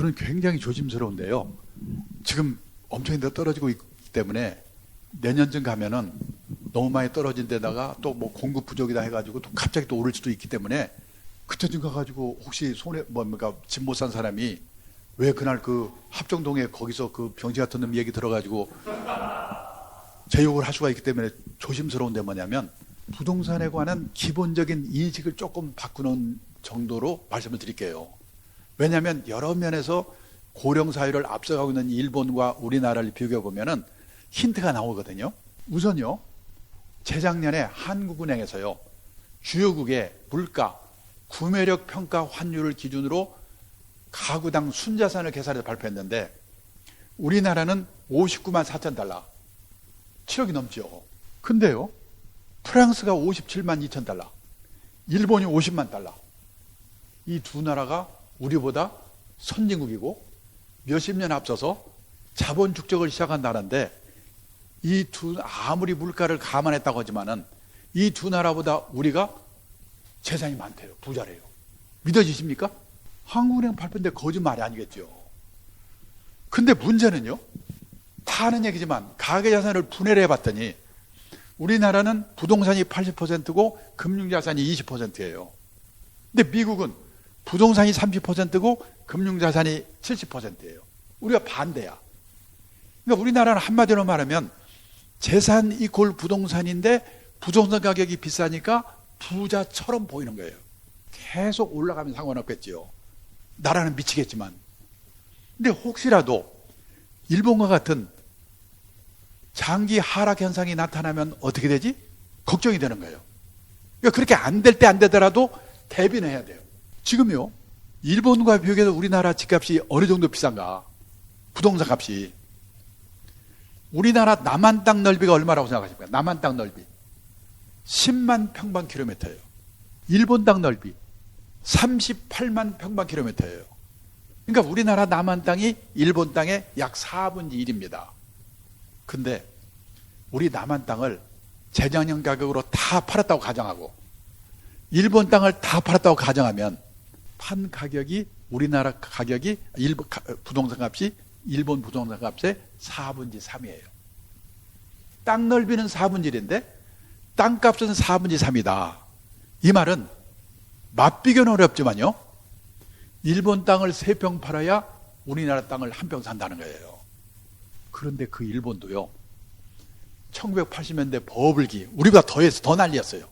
저는 굉장히 조심스러운데요. 지금 엄청나게 떨어지고 있기 때문에 내년쯤 가면은 너무 많이 떨어진 데다가 또 뭐 공급 부족이다 해가지고 또 갑자기 또 오를 수도 있기 때문에 그때쯤 가가지고 혹시 손해 뭡니까 집 못 산 사람이 왜 그날 그 합정동에 거기서 그 병지 같은 놈 얘기 들어가지고 제 욕을 할 수가 있기 때문에 조심스러운 데 뭐냐면 부동산에 관한 기본적인 인식을 조금 바꾸는 정도로 말씀을 드릴게요. 왜냐하면 여러 면에서 고령사회를 앞서가고 있는 일본과 우리나라를 비교해 보면은 힌트가 나오거든요. 우선요, 재작년에 한국은행에서요, 주요국의 물가, 구매력 평가 환율을 기준으로 가구당 순자산을 계산해서 발표했는데 우리나라는 59만 4천 달러, 7억이 넘죠. 근데요, 프랑스가 57만 2천 달러, 일본이 50만 달러. 이 두 나라가 우리보다 선진국이고 몇십 년 앞서서 자본 축적을 시작한 나라인데 이 두 아무리 물가를 감안했다고 하지만은 이 두 나라보다 우리가 재산이 많대요. 부자래요. 믿어지십니까? 한국은행 발표인데 거짓말이 아니겠죠. 근데 문제는요, 다 아는 얘기지만 가계자산을 분해를 해봤더니 우리나라는 부동산이 80%고 금융자산이 20%예요. 근데 미국은 부동산이 30%고 금융자산이 70%예요. 우리가 반대야. 그러니까 우리나라는 한마디로 말하면 재산 이퀄 부동산인데 부동산 가격이 비싸니까 부자처럼 보이는 거예요. 계속 올라가면 상관없겠지요. 나라는 미치겠지만. 근데 혹시라도 일본과 같은 장기 하락 현상이 나타나면 어떻게 되지? 걱정이 되는 거예요. 그러니까 그렇게 안 될 때 안 되더라도 대비는 해야 돼요. 지금요, 일본과 비교해서 우리나라 집값이 어느 정도 비싼가? 부동산 값이. 우리나라 남한 땅 넓이가 얼마라고 생각하십니까? 남한 땅 넓이 10만 평방킬로미터예요. 일본 땅 넓이 38만 평방킬로미터예요. 그러니까 우리나라 남한 땅이 일본 땅의 약 4분의 1입니다. 근데 우리 남한 땅을 재작년 가격으로 다 팔았다고 가정하고 일본 땅을 다 팔았다고 가정하면 판 가격이 우리나라 가격이 일본 부동산 값이 일본 부동산 값의 4분의 3이에요. 땅 넓이는 4분의 1인데 땅값은 4분의 3이다. 이 말은 맞비교는 어렵지만요, 일본 땅을 3평 팔아야 우리나라 땅을 1평 산다는 거예요. 그런데 그 일본도요, 1980년대 버블기 우리보다 더 난리였어요.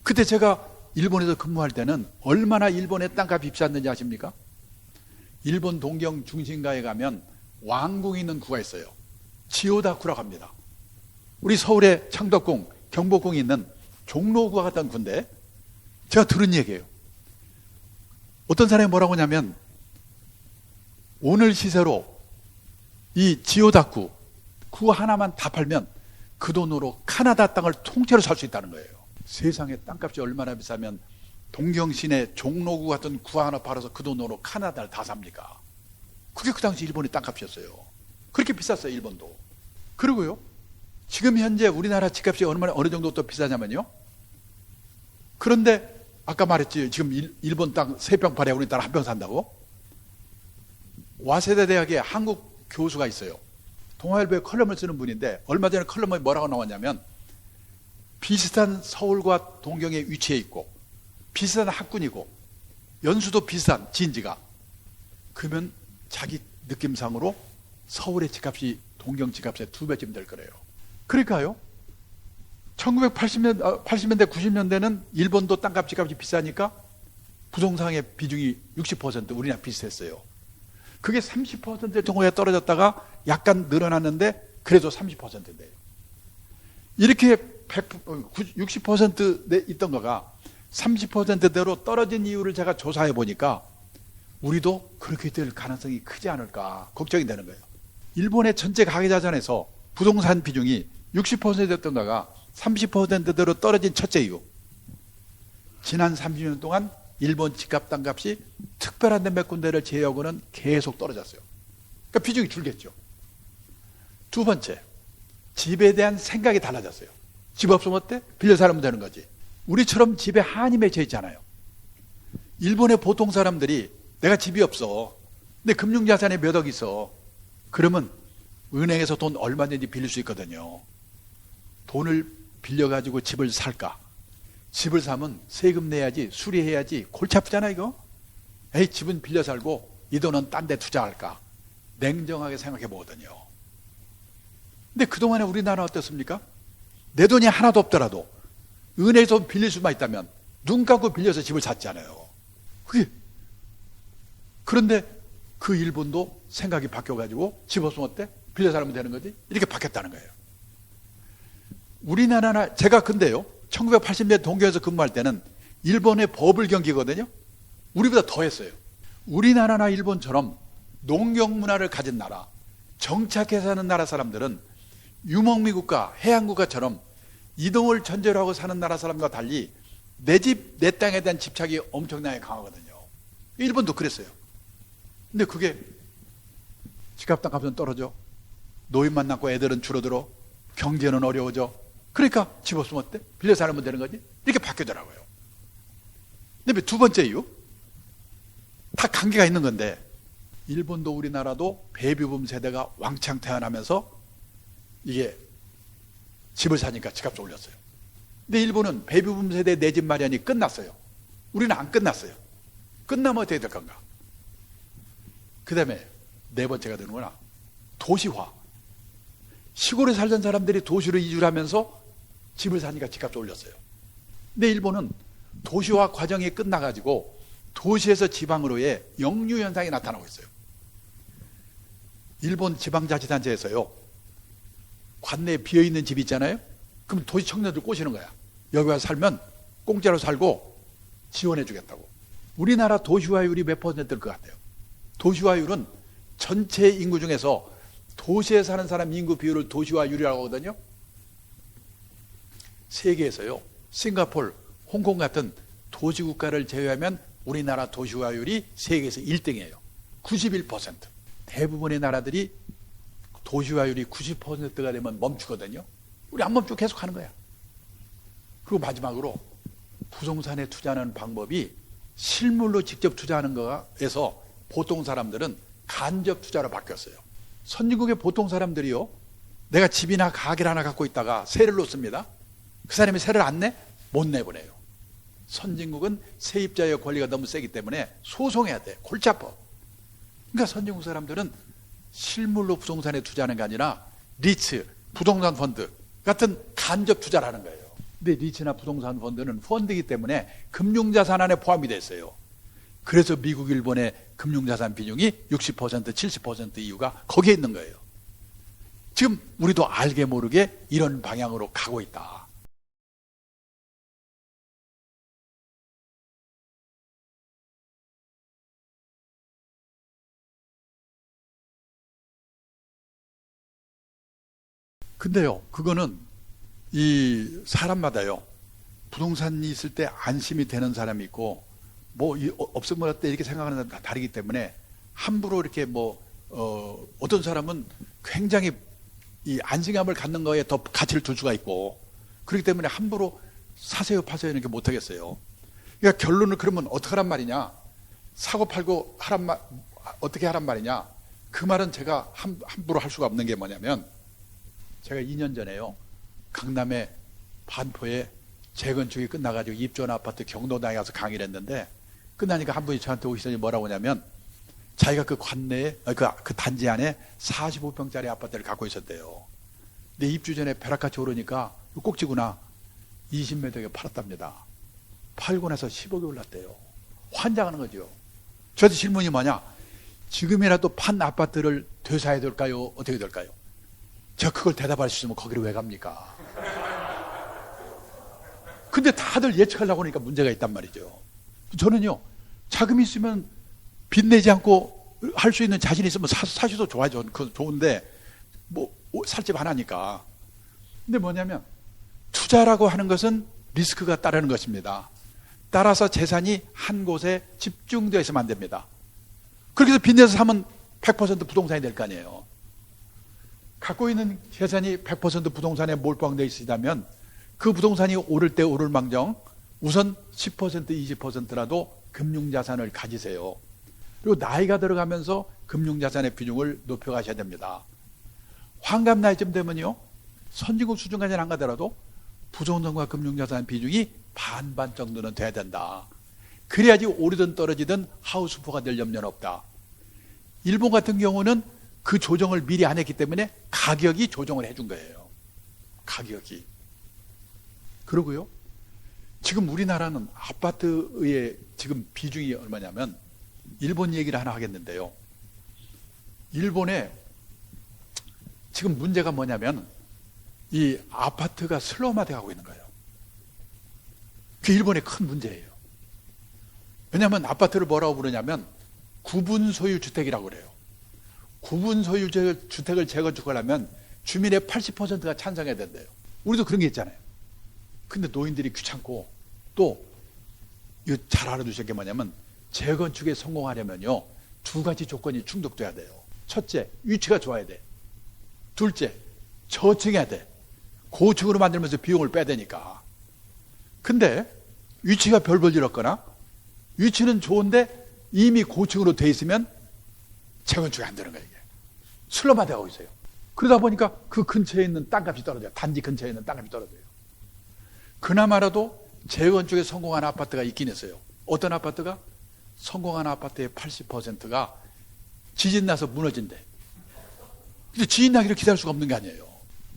그때 제가 일본에서 근무할 때는 얼마나 일본의 땅값이 비쌌는지 아십니까? 일본 동경 중심가에 가면 왕궁이 있는 구가 있어요. 지오다쿠라고 합니다. 우리 서울의 창덕궁, 경복궁이 있는 종로구와 같은 구인데 제가 들은 얘기예요. 어떤 사람이 뭐라고 하냐면 오늘 시세로 이 지오다쿠 구 하나만 다 팔면 그 돈으로 카나다 땅을 통째로 살 수 있다는 거예요. 세상에 땅값이 얼마나 비싸면 동경 시내 종로구 같은 구 하나 팔아서 그 돈으로 카나다를 다 삽니까? 그게 그 당시 일본의 땅값이었어요. 그렇게 비쌌어요, 일본도. 그리고요, 지금 현재 우리나라 집값이 어느 정도 또 비싸냐면요, 그런데 아까 말했지, 지금 일본 땅 3평 팔아야 우리나라 1평 산다고? 와세대 대학에 한국 교수가 있어요. 동아일보에 컬럼을 쓰는 분인데 얼마 전에 컬럼에 뭐라고 나왔냐면 비슷한 서울과 동경에 위치해 있고 비슷한 학군이고 연수도 비슷한 진지가, 그러면 자기 느낌상으로 서울의 집값이 동경 집값의 2배쯤 될 거래요. 그러니까요, 1980년대 90년대는 일본도 땅값 집값이 비싸니까 부동산의 비중이 60% 우리나라 비슷했어요. 그게 30% 정도에 떨어졌다가 약간 늘어났는데 그래도 30%인데요. 이렇게 60%에 있던 거가 30%대로 떨어진 이유를 제가 조사해 보니까 우리도 그렇게 될 가능성이 크지 않을까 걱정이 되는 거예요. 일본의 전체 가계자산에서 부동산 비중이 60%였던 거가 30%대로 떨어진 첫째 이유, 지난 30년 동안 일본 집값 땅값이 특별한 데 몇 군데를 제외하고는 계속 떨어졌어요. 그러니까 비중이 줄겠죠. 두 번째, 집에 대한 생각이 달라졌어요. 집 없으면 어때? 빌려 살면 되는 거지. 우리처럼 집에 한이 맺혀 있잖아요. 일본의 보통 사람들이 내가 집이 없어, 근데 금융자산에 몇 억 있어. 그러면 은행에서 돈 얼마든지 빌릴 수 있거든요. 돈을 빌려가지고 집을 살까? 집을 사면 세금 내야지, 수리해야지, 골치 아프잖아 이거. 에이, 집은 빌려 살고 이 돈은 딴 데 투자할까? 냉정하게 생각해 보거든요. 근데 그동안에 우리나라 어떻습니까? 내 돈이 하나도 없더라도 은행에서 빌릴 수만 있다면 눈 감고 빌려서 집을 샀잖아요. 그런데 그 일본도 생각이 바뀌어가지고 집 없으면 어때? 빌려 살면 되는 거지? 이렇게 바뀌었다는 거예요. 우리나라나, 제가 근데요, 1980년대 동경에서 근무할 때는 일본의 버블 경기거든요. 우리보다 더 했어요. 우리나라나 일본처럼 농경 문화를 가진 나라, 정착해 사는 나라 사람들은 유목미 국가, 해양국가처럼 이동을 전제로 하고 사는 나라 사람과 달리 내 집, 내 땅에 대한 집착이 엄청나게 강하거든요. 일본도 그랬어요. 근데 그게 집값 땅값은 떨어져. 노인만 낳고 애들은 줄어들어. 경제는 어려워져. 그러니까 집 없으면 어때? 빌려 살면 되는 거지? 이렇게 바뀌더라고요. 근데 두 번째 이유, 다 관계가 있는 건데, 일본도 우리나라도 베이비붐 세대가 왕창 태어나면서 이게 집을 사니까 집값을 올렸어요. 근데 일본은 베이비붐 세대 내 집 마련이 끝났어요. 우리는 안 끝났어요. 끝나면 어떻게 될 건가? 그 다음에 네 번째가 되는구나. 도시화. 시골에 살던 사람들이 도시로 이주를 하면서 집을 사니까 집값을 올렸어요. 근데 일본은 도시화 과정이 끝나가지고 도시에서 지방으로의 역류 현상이 나타나고 있어요. 일본 지방자치단체에서요, 관내에 비어있는 집 있잖아요. 그럼 도시 청년들 꼬시는 거야. 여기 와서 살면 공짜로 살고 지원해 주겠다고. 우리나라 도시화율이 몇 퍼센트일 것 같아요? 도시화율은 전체 인구 중에서 도시에 사는 사람 인구 비율을 도시화율이라고 하거든요. 세계에서요, 싱가포르, 홍콩 같은 도시국가를 제외하면 우리나라 도시화율이 세계에서 1등이에요. 91%. 대부분의 나라들이 도시화율이 90%가 되면 멈추거든요. 우리 안 멈추고 계속 하는 거야. 그리고 마지막으로 부동산에 투자하는 방법이 실물로 직접 투자하는 거에서 보통 사람들은 간접 투자로 바뀌었어요. 선진국의 보통 사람들이요, 내가 집이나 가게를 하나 갖고 있다가 세를 놓습니다. 그 사람이 세를 안 내? 못 내보내요. 선진국은 세입자의 권리가 너무 세기 때문에 소송해야 돼. 골치 아파. 그러니까 선진국 사람들은 실물로 부동산에 투자하는 게 아니라 리츠, 부동산 펀드 같은 간접 투자를 하는 거예요. 근데 리츠나 부동산 펀드는 펀드이기 때문에 금융자산 안에 포함이 돼 있어요. 그래서 미국, 일본의 금융자산 비중이 60%, 70% 이유가 거기에 있는 거예요. 지금 우리도 알게 모르게 이런 방향으로 가고 있다. 근데요, 그거는 이 사람마다요, 부동산이 있을 때 안심이 되는 사람이 있고, 뭐 없으면 어때 이렇게 생각하는 사람이 다 다르기 때문에 함부로 이렇게 어떤 사람은 굉장히 이 안심감을 갖는 거에 더 가치를 둘 수가 있고, 그렇기 때문에 함부로 사세요 파세요 이렇게 못 하겠어요. 그러니까 결론을 그러면 어떻게 하란 말이냐, 사고 팔고 어떻게 하란 말이냐. 그 말은 제가 함부로 할 수가 없는 게 뭐냐면, 제가 2년 전에요, 강남의 반포에 재건축이 끝나가지고 입주한 아파트 경로당에 가서 강의를 했는데, 끝나니까 한 분이 저한테 오시더니 뭐라고 하냐면, 자기가 그 관내에, 그 단지 안에 45평짜리 아파트를 갖고 있었대요. 근데 입주 전에 벼락같이 오르니까 꼭지구나 20m에 팔았답니다. 팔고 나서 10억이 올랐대요. 환장하는 거죠. 저한테 질문이 뭐냐, 지금이라도 판 아파트를 되사야 될까요? 어떻게 될까요? 제가 그걸 대답할 수 있으면 거기를 왜 갑니까? 근데 다들 예측하려고 하니까 문제가 있단 말이죠. 저는요, 자금이 있으면 빚내지 않고 할 수 있는 자신이 있으면 사셔도 좋아요. 그건 좋은데, 살 집 하나니까. 근데 뭐냐면, 투자라고 하는 것은 리스크가 따르는 것입니다. 따라서 재산이 한 곳에 집중되어 있으면 안 됩니다. 그렇게 해서 빚내서 사면 100% 부동산이 될 거 아니에요. 갖고 있는 재산이 100% 부동산에 몰빵되어 있다면 그 부동산이 오를 때 오를 망정 우선 10% 20%라도 금융자산을 가지세요. 그리고 나이가 들어가면서 금융자산의 비중을 높여가셔야 됩니다. 환갑 나이쯤 되면요, 선진국 수준까지는 안 가더라도 부동산과 금융자산 비중이 반반 정도는 돼야 된다. 그래야지 오르든 떨어지든 하우스포가 될 염려는 없다. 일본 같은 경우는 그 조정을 미리 안 했기 때문에 가격이 조정을 해준 거예요. 가격이. 그러고요, 지금 우리나라는 아파트의 지금 비중이 얼마냐면, 일본 얘기를 하나 하겠는데요. 일본에 지금 문제가 뭐냐면 이 아파트가 슬럼화돼 가고 있는 거예요. 그게 일본의 큰 문제예요. 왜냐하면 아파트를 뭐라고 부르냐면 구분 소유 주택이라고 그래요. 구분 소유 주택을 재건축하려면 주민의 80%가 찬성해야 된대요. 우리도 그런 게 있잖아요. 근데 노인들이 귀찮고, 또 이거 잘 알아두실 게 뭐냐면 재건축에 성공하려면요, 두 가지 조건이 충족돼야 돼요. 첫째, 위치가 좋아야 돼. 둘째, 저층해야 돼. 고층으로 만들면서 비용을 빼야 되니까. 근데 위치가 별 볼 일 없거나 위치는 좋은데 이미 고층으로 돼 있으면 재건축이 안 되는 거예요. 이게 슬럼화되고 있어요. 그러다 보니까 그 근처에 있는 땅값이 떨어져요. 단지 근처에 있는 땅값이 떨어져요. 그나마라도 재건축에 성공한 아파트가 있긴 했어요. 어떤 아파트가? 성공한 아파트의 80%가 지진 나서 무너진대. 근데 지진 나기를 기다릴 수가 없는 게 아니에요.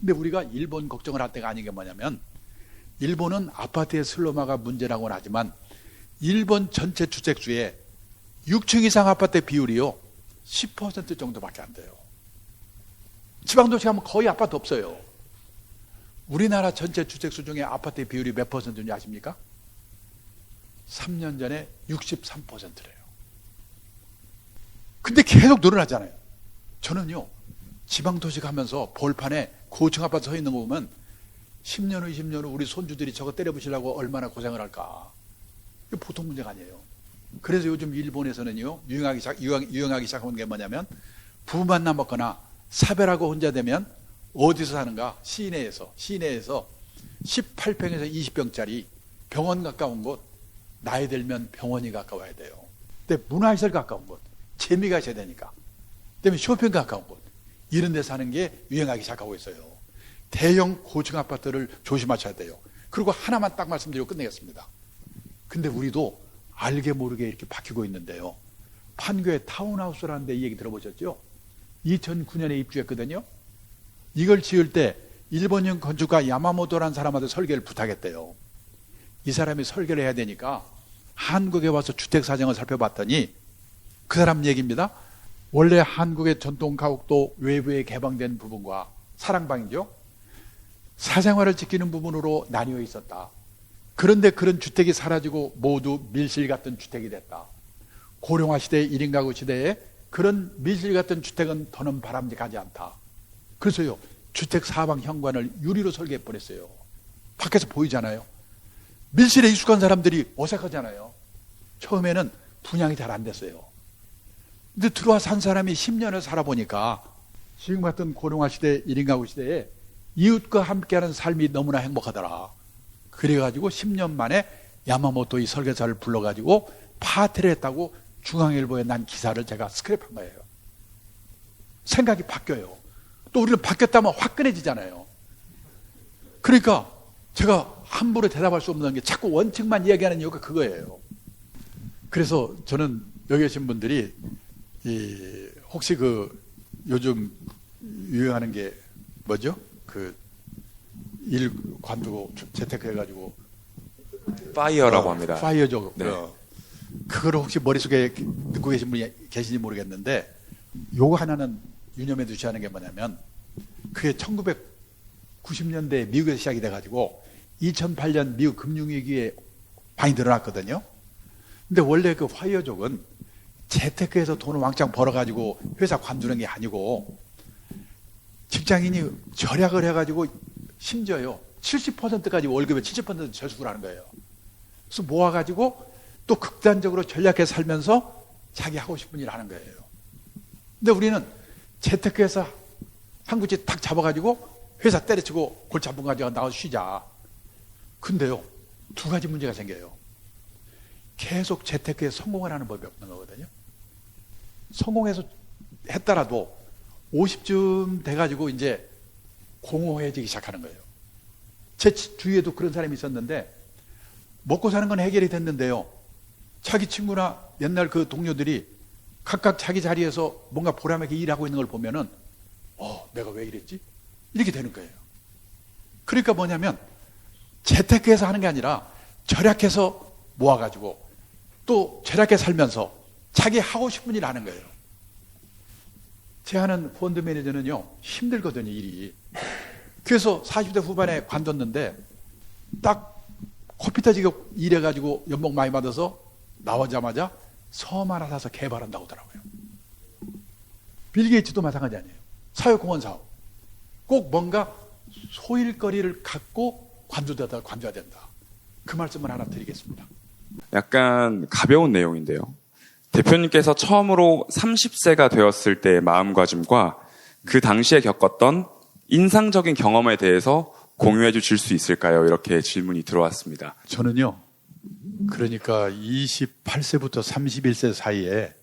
근데 우리가 일본 걱정을 할 때가 아닌 게 뭐냐면, 일본은 아파트의 슬럼화가 문제라고는 하지만 일본 전체 주택수의 6층 이상 아파트의 비율이요 10% 정도밖에 안 돼요. 지방도시 가면 거의 아파트 없어요. 우리나라 전체 주택수 중에 아파트의 비율이 몇 퍼센트인지 아십니까? 3년 전에 63%래요. 근데 계속 늘어나잖아요. 저는요, 지방도시 가면서 볼판에 고층 아파트 서 있는 거 보면 10년 후, 20년 후 우리 손주들이 저거 때려부시려고 얼마나 고생을 할까. 이거 보통 문제가 아니에요. 그래서 요즘 일본에서는요, 유행하기 시작한 게 뭐냐면, 부만 남았거나 사별하고 혼자 되면 어디서 사는가? 시내에서 18평에서 20평짜리 병원 가까운 곳, 나이 들면 병원이 가까워야 돼요. 근데 문화시설 가까운 곳, 재미가 있어야 되니까. 그다음에 쇼핑 가까운 곳, 이런 데 사는 게 유행하기 시작하고 있어요. 대형 고층 아파트를 조심하셔야 돼요. 그리고 하나만 딱 말씀드리고 끝내겠습니다. 근데 우리도 알게 모르게 이렇게 바뀌고 있는데요. 판교에 타운하우스라는 데 이 얘기 들어보셨죠? 2009년에 입주했거든요. 이걸 지을 때 일본인 건축가 야마모토라는 사람한테 설계를 부탁했대요. 이 사람이 설계를 해야 되니까 한국에 와서 주택 사정을 살펴봤더니 그 사람 얘기입니다. 원래 한국의 전통 가옥도 외부에 개방된 부분과 사랑방이죠, 사생활을 지키는 부분으로 나뉘어 있었다. 그런데 그런 주택이 사라지고 모두 밀실 같은 주택이 됐다. 고령화 시대 1인 가구 시대에 그런 밀실 같은 주택은 더는 바람직하지 않다. 그래서요, 주택 사방 현관을 유리로 설계해 버렸어요. 밖에서 보이잖아요. 밀실에 익숙한 사람들이 어색하잖아요. 처음에는 분양이 잘 안 됐어요. 근데 들어와 산 사람이 10년을 살아보니까 지금 같은 고령화 시대 1인 가구 시대에 이웃과 함께하는 삶이 너무나 행복하더라. 그래가지고 10년 만에 야마모토 이 설계사를 불러가지고 파티를 했다고 중앙일보에 난 기사를 제가 스크랩한 거예요. 생각이 바뀌어요. 또 우리는 바뀌었다면 화끈해지잖아요. 그러니까 제가 함부로 대답할 수 없는 게 자꾸 원칙만 이야기하는 이유가 그거예요. 그래서 저는 여기 계신 분들이 혹시 그 요즘 유행하는 게 뭐죠? 그 일 관두고 재테크해가지고 파이어라고 합니다. 파이어죠. 네. 그걸 혹시 머릿속에 듣고 계신 분이 계신지 모르겠는데, 요거 하나는 유념해 두셔야 하는 게 뭐냐면, 그게 1990년대 미국에서 시작이 돼가지고 2008년 미국 금융위기에 많이 늘어났거든요. 근데 원래 그 파이어족은 재테크에서 돈을 왕창 벌어가지고 회사 관두는 게 아니고, 직장인이 절약을 해가지고 심지어요 70%까지 월급의 70% 저축을 하는 거예요. 그래서 모아가지고 또 극단적으로 전략해 살면서 자기 하고 싶은 일 하는 거예요. 근데 우리는 재테크에서 한 구치 탁 잡아가지고 회사 때려치고 골치 아픈 가지고 나가서 쉬자. 근데요, 두 가지 문제가 생겨요. 계속 재테크에 성공을 하는 법이 없는 거거든요. 성공해서 했더라도 50쯤 돼가지고 이제 공허해지기 시작하는 거예요. 제 주위에도 그런 사람이 있었는데 먹고 사는 건 해결이 됐는데요. 자기 친구나 옛날 그 동료들이 각각 자기 자리에서 뭔가 보람있게 일하고 있는 걸 보면은 내가 왜 이랬지? 이렇게 되는 거예요. 그러니까 뭐냐면 재테크해서 하는 게 아니라 절약해서 모아가지고 또 절약해 살면서 자기 하고 싶은 일 하는 거예요. 제 아는 펀드 매니저는요, 힘들거든요, 일이. 그래서 40대 후반에 관뒀는데 딱 커피 타지게 일해가지고 연봉 많이 받아서 나오자마자 섬 하나 사서 개발한다고 하더라고요. 빌 게이츠도 마찬가지 아니에요. 사회공헌 사업. 꼭 뭔가 소일거리를 갖고 관둬야 된다. 그 말씀을 하나 드리겠습니다. 약간 가벼운 내용인데요. 대표님께서 처음으로 30세가 되었을 때의 마음가짐과 그 당시에 겪었던 인상적인 경험에 대해서 공유해 주실 수 있을까요? 이렇게 질문이 들어왔습니다. 저는요, 그러니까 28세부터 31세 사이에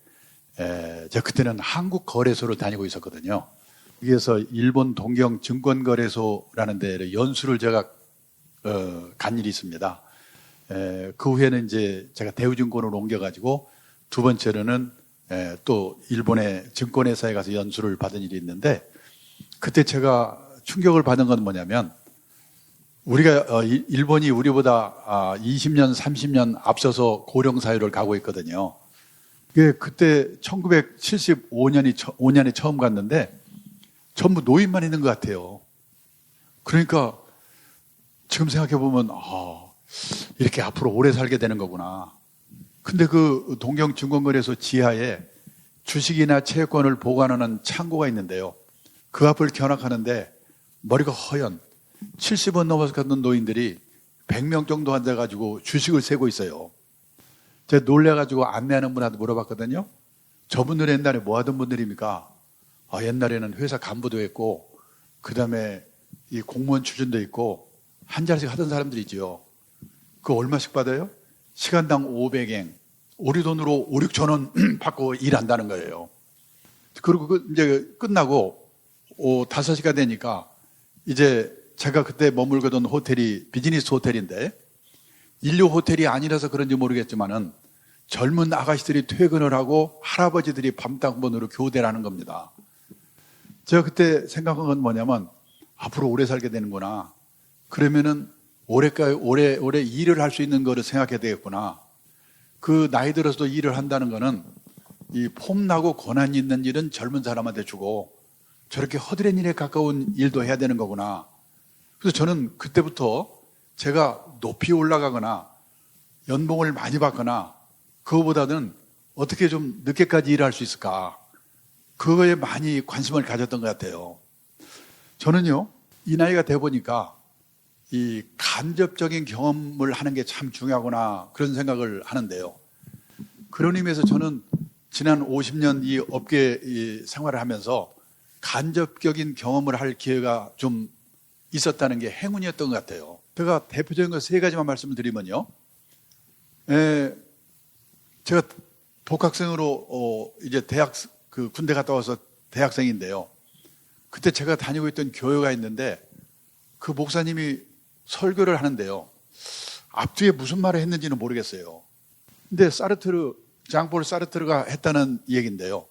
제가 그때는 한국거래소를 다니고 있었거든요. 여기에서 일본 동경 증권거래소라는 데를 연수를 제가 간 일이 있습니다. 그 후에는 이제 제가 대우증권으로 옮겨가지고 두 번째로는 또 일본의 증권회사에 가서 연수를 받은 일이 있는데 그때 제가 충격을 받은 건 뭐냐면 우리가 일본이 우리보다 20년, 30년 앞서서 고령사회를 가고 있거든요. 그때 1975년에 처음 갔는데 전부 노인만 있는 것 같아요. 그러니까 지금 생각해보면 이렇게 앞으로 오래 살게 되는 거구나. 근데 그 동경증권거래소 지하에 주식이나 채권을 보관하는 창고가 있는데요. 그 앞을 견학하는데 머리가 허연 70원 넘어서 갔던 노인들이 100명 정도 앉아가지고 주식을 세고 있어요. 제가 놀래가지고 안내하는 분한테 물어봤거든요. 저분들 옛날에 뭐 하던 분들입니까? 옛날에는 회사 간부도 했고 그 다음에 이 공무원 출신도 있고 한 자리씩 하던 사람들이죠. 그거 얼마씩 받아요? 시간당 500엔, 우리 돈으로 5, 6천 원 받고 일한다는 거예요. 그리고 이제 끝나고 5시가 되니까 이제 제가 그때 머물거든 호텔이 비즈니스 호텔인데 인류 호텔이 아니라서 그런지 모르겠지만은 젊은 아가씨들이 퇴근을 하고 할아버지들이 밤당번으로 교대를 하는 겁니다. 제가 그때 생각한 건 뭐냐면 앞으로 오래 살게 되는구나. 그러면은 오래 일을 할 수 있는 거를 생각해야 되겠구나. 그 나이 들어서도 일을 한다는 거는 이 폼나고 권한이 있는 일은 젊은 사람한테 주고 저렇게 허드렛 일에 가까운 일도 해야 되는 거구나. 그래서 저는 그때부터 제가 높이 올라가거나 연봉을 많이 받거나 그거보다는 어떻게 좀 늦게까지 일할 수 있을까. 그거에 많이 관심을 가졌던 것 같아요. 저는요, 이 나이가 돼 보니까 이 간접적인 경험을 하는 게 참 중요하구나 그런 생각을 하는데요. 그런 의미에서 저는 지난 50년 이 업계 생활을 하면서 간접적인 경험을 할 기회가 좀 있었다는 게 행운이었던 것 같아요. 제가 대표적인 거 3가지만 말씀을 드리면요. 제가 복학생으로 이제 군대 갔다 와서 대학생인데요. 그때 제가 다니고 있던 교회가 있는데 그 목사님이 설교를 하는데요. 앞뒤에 무슨 말을 했는지는 모르겠어요. 근데 장폴 사르트르가 했다는 얘기인데요.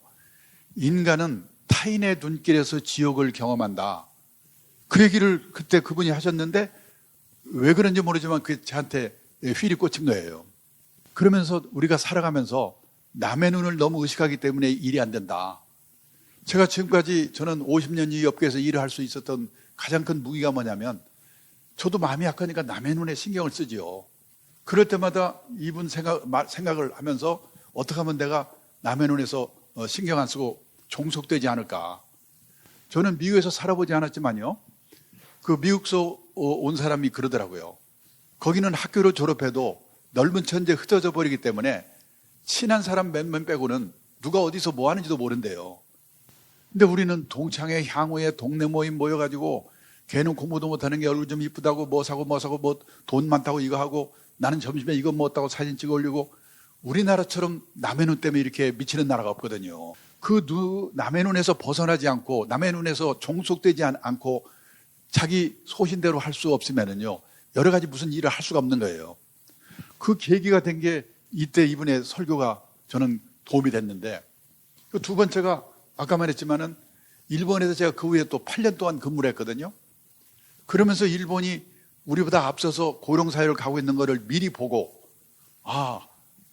인간은 타인의 눈길에서 지옥을 경험한다. 그 얘기를 그때 그분이 하셨는데 왜 그런지 모르지만 그게 저한테 휠이 꽂힌 거예요. 그러면서 우리가 살아가면서 남의 눈을 너무 의식하기 때문에 일이 안 된다. 제가 지금까지 저는 50년 이 업계에서 일을 할 수 있었던 가장 큰 무기가 뭐냐면 저도 마음이 약하니까 남의 눈에 신경을 쓰지요. 그럴 때마다 이분 생각을 하면서 어떻게 하면 내가 남의 눈에서 신경 안 쓰고 종속되지 않을까. 저는 미국에서 살아보지 않았지만요. 그 미국서 온 사람이 그러더라고요. 거기는 학교를 졸업해도 넓은 천지에 흩어져 버리기 때문에 친한 사람 몇몇 빼고는 누가 어디서 뭐 하는지도 모른대요. 근데 우리는 동창회 향후에 동네 모임 모여가지고 걔는 공부도 못하는 게 얼굴 좀 이쁘다고 뭐 사고 뭐 돈 많다고 이거 하고 나는 점심에 이거 먹었다고 사진 찍어 올리고 우리나라처럼 남의 눈 때문에 이렇게 미치는 나라가 없거든요. 남의 눈에서 벗어나지 않고 남의 눈에서 종속되지 않고 자기 소신대로 할 수 없으면은요, 여러 가지 무슨 일을 할 수가 없는 거예요. 그 계기가 된 게 이때 이분의 설교가 저는 도움이 됐는데, 그 두 번째가 아까 말했지만은 일본에서 제가 그 후에 또 8년 동안 근무를 했거든요. 그러면서 일본이 우리보다 앞서서 고령사회를 가고 있는 거를 미리 보고,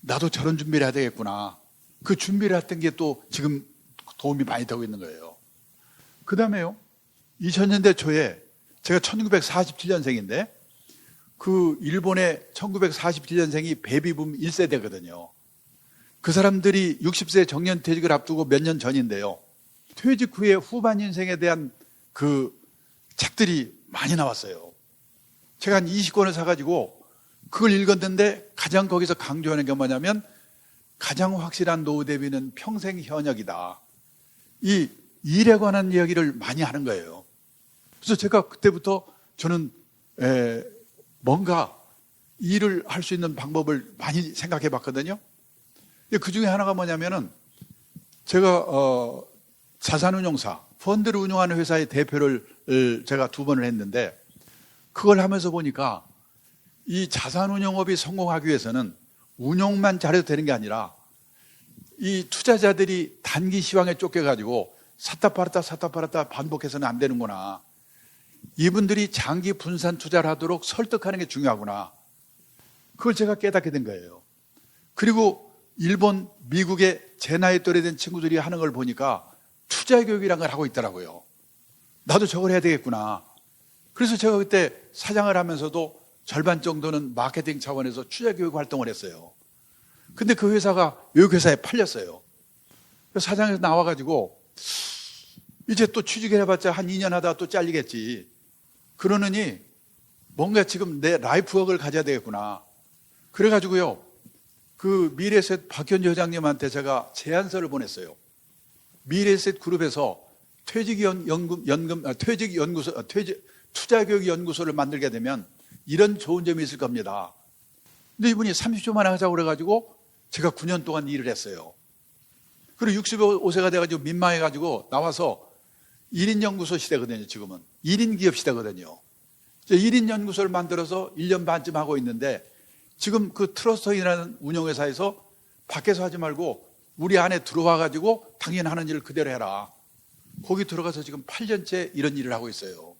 나도 저런 준비를 해야 되겠구나. 그 준비를 했던 게 또 지금 도움이 많이 되고 있는 거예요. 그 다음에요, 2000년대 초에 제가 1947년생인데 그 일본의 1947년생이 베이비붐 1세대거든요. 그 사람들이 60세 정년퇴직을 앞두고 몇 년 전인데요. 퇴직 후에 후반 인생에 대한 그 책들이 많이 나왔어요. 제가 한 20권을 사가지고 그걸 읽었는데 가장 거기서 강조하는 게 뭐냐면 가장 확실한 노후 대비는 평생 현역이다. 이 일에 관한 이야기를 많이 하는 거예요. 그래서 제가 그때부터 저는 뭔가 일을 할 수 있는 방법을 많이 생각해 봤거든요. 그 중에 하나가 뭐냐면은 제가 자산운용사, 펀드를 운용하는 회사의 대표를 제가 2번을 했는데 그걸 하면서 보니까 이 자산운용업이 성공하기 위해서는 운용만 잘해도 되는 게 아니라 이 투자자들이 단기 시황에 쫓겨가지고 샀다 팔았다 반복해서는 안 되는구나. 이분들이 장기 분산 투자를 하도록 설득하는 게 중요하구나. 그걸 제가 깨닫게 된 거예요. 그리고 일본, 미국의 제 나이 또래 된 친구들이 하는 걸 보니까 투자 교육이라는 걸 하고 있더라고요. 나도 저걸 해야 되겠구나. 그래서 제가 그때 사장을 하면서도 절반 정도는 마케팅 차원에서 투자 교육 활동을 했어요. 근데 그 회사가 외국회사에 팔렸어요. 그래서 사장에서 나와가지고 이제 또 취직을 해봤자 한 2년 하다가 또 잘리겠지. 그러느니 뭔가 지금 내 라이프워크를 가져야 되겠구나. 그래가지고요, 그 미래에셋 박현주 회장님한테 제가 제안서를 보냈어요. 미래에셋 그룹에서 투자교육연구소를 만들게 되면 이런 좋은 점이 있을 겁니다. 근데 이분이 30조만 하자고 그래가지고 제가 9년 동안 일을 했어요. 그리고 65세가 돼가지고 민망해가지고 나와서 1인 연구소 시대거든요, 지금은. 1인 기업 시대거든요. 1인 연구소를 만들어서 1년 반쯤 하고 있는데 지금 그 트러스터이라는 운영회사에서 밖에서 하지 말고 우리 안에 들어와가지고 당연히 하는 일을 그대로 해라. 거기 들어가서 지금 8년째 이런 일을 하고 있어요.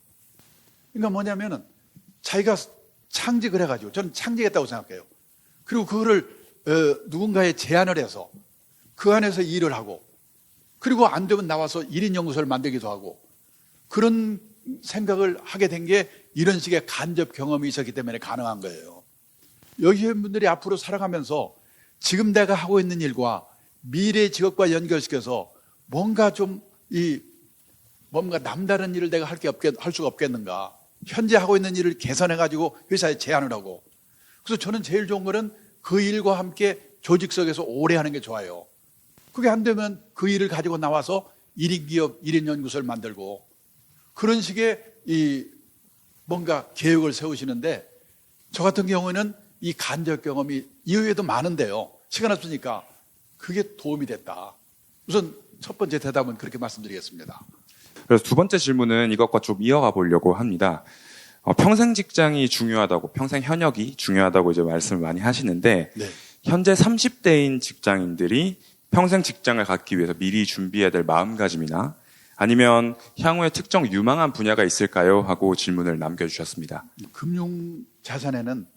그러니까 뭐냐면은 자기가 창직을 해가지고, 저는 창직했다고 생각해요. 그리고 그거를 누군가에 제안을 해서 그 안에서 일을 하고, 그리고 안 되면 나와서 1인 연구소를 만들기도 하고, 그런 생각을 하게 된 게 이런 식의 간접 경험이 있었기 때문에 가능한 거예요. 여기 분들이 앞으로 살아가면서 지금 내가 하고 있는 일과 미래의 직업과 연결시켜서 뭔가 뭔가 남다른 일을 내가 할 수가 없겠는가. 현재 하고 있는 일을 개선해가지고 회사에 제안을 하고. 그래서 저는 제일 좋은 거는 그 일과 함께 조직 속에서 오래 하는 게 좋아요. 그게 안 되면 그 일을 가지고 나와서 1인 기업, 1인 연구소를 만들고, 그런 식의 뭔가 계획을 세우시는데, 저 같은 경우에는 이 간접 경험이 이외에도 많은데요. 시간 없으니까 그게 도움이 됐다. 우선 첫 번째 대답은 그렇게 말씀드리겠습니다. 그래서 두 번째 질문은 이것과 좀 이어가 보려고 합니다. 평생 직장이 중요하다고, 평생 현역이 중요하다고 이제 말씀을 많이 하시는데, 네. 현재 30대인 직장인들이 평생 직장을 갖기 위해서 미리 준비해야 될 마음가짐이나 아니면 향후에 특정 유망한 분야가 있을까요? 하고 질문을 남겨주셨습니다. 금융 자산에는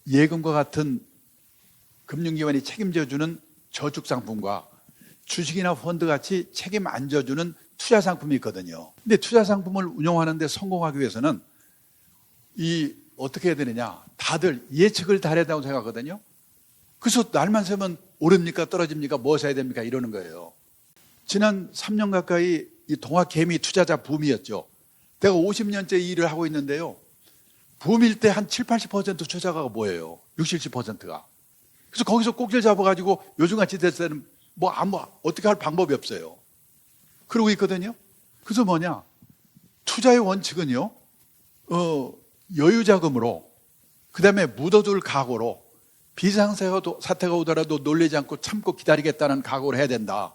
예금과 같은 금융기관이 책임져주는 저축상품과 주식이나 펀드 같이 책임 안 져주는 투자상품이 있거든요. 근데 투자상품을 운용하는데 성공하기 위해서는 어떻게 해야 되느냐. 다들 예측을 다 해야 된다고 생각하거든요. 그래서 날만 새면 오릅니까 떨어집니까 뭐 사야 됩니까 이러는 거예요. 지난 3년 가까이 이 동학개미 투자자 붐이었죠. 내가 50년째 일을 하고 있는데요. 붐일 때 한 7, 80% 투자가가 뭐예요? 60, 70%가. 그래서 거기서 꼭지를 잡아가지고 요즘같이 됐을 때는 어떻게 할 방법이 없어요. 그러고 있거든요. 그래서 투자의 원칙은요, 여유자금으로, 그 다음에 묻어둘 각오로 비상사태가 오더라도 놀라지 않고 참고 기다리겠다는 각오를 해야 된다.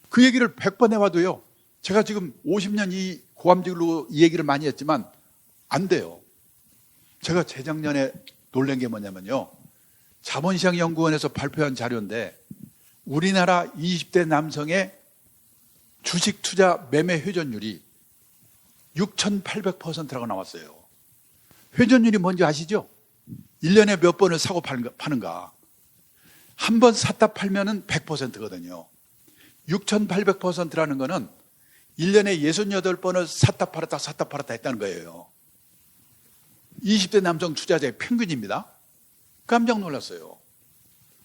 그 얘기를 100번 해봐도요. 제가 지금 50년 이 고함질로 이 얘기를 많이 했지만 안 돼요. 제가 재작년에 놀란 게 뭐냐면요. 자본시장연구원에서 발표한 자료인데 우리나라 20대 남성의 주식 투자 매매 회전율이 6,800%라고 나왔어요. 회전율이 뭔지 아시죠? 1년에 몇 번을 사고 파는가. 한 번 샀다 팔면은 100%거든요. 6,800%라는 거는 1년에 68번을 샀다 팔았다 했다는 거예요. 20대 남성 투자자의 평균입니다. 깜짝 놀랐어요.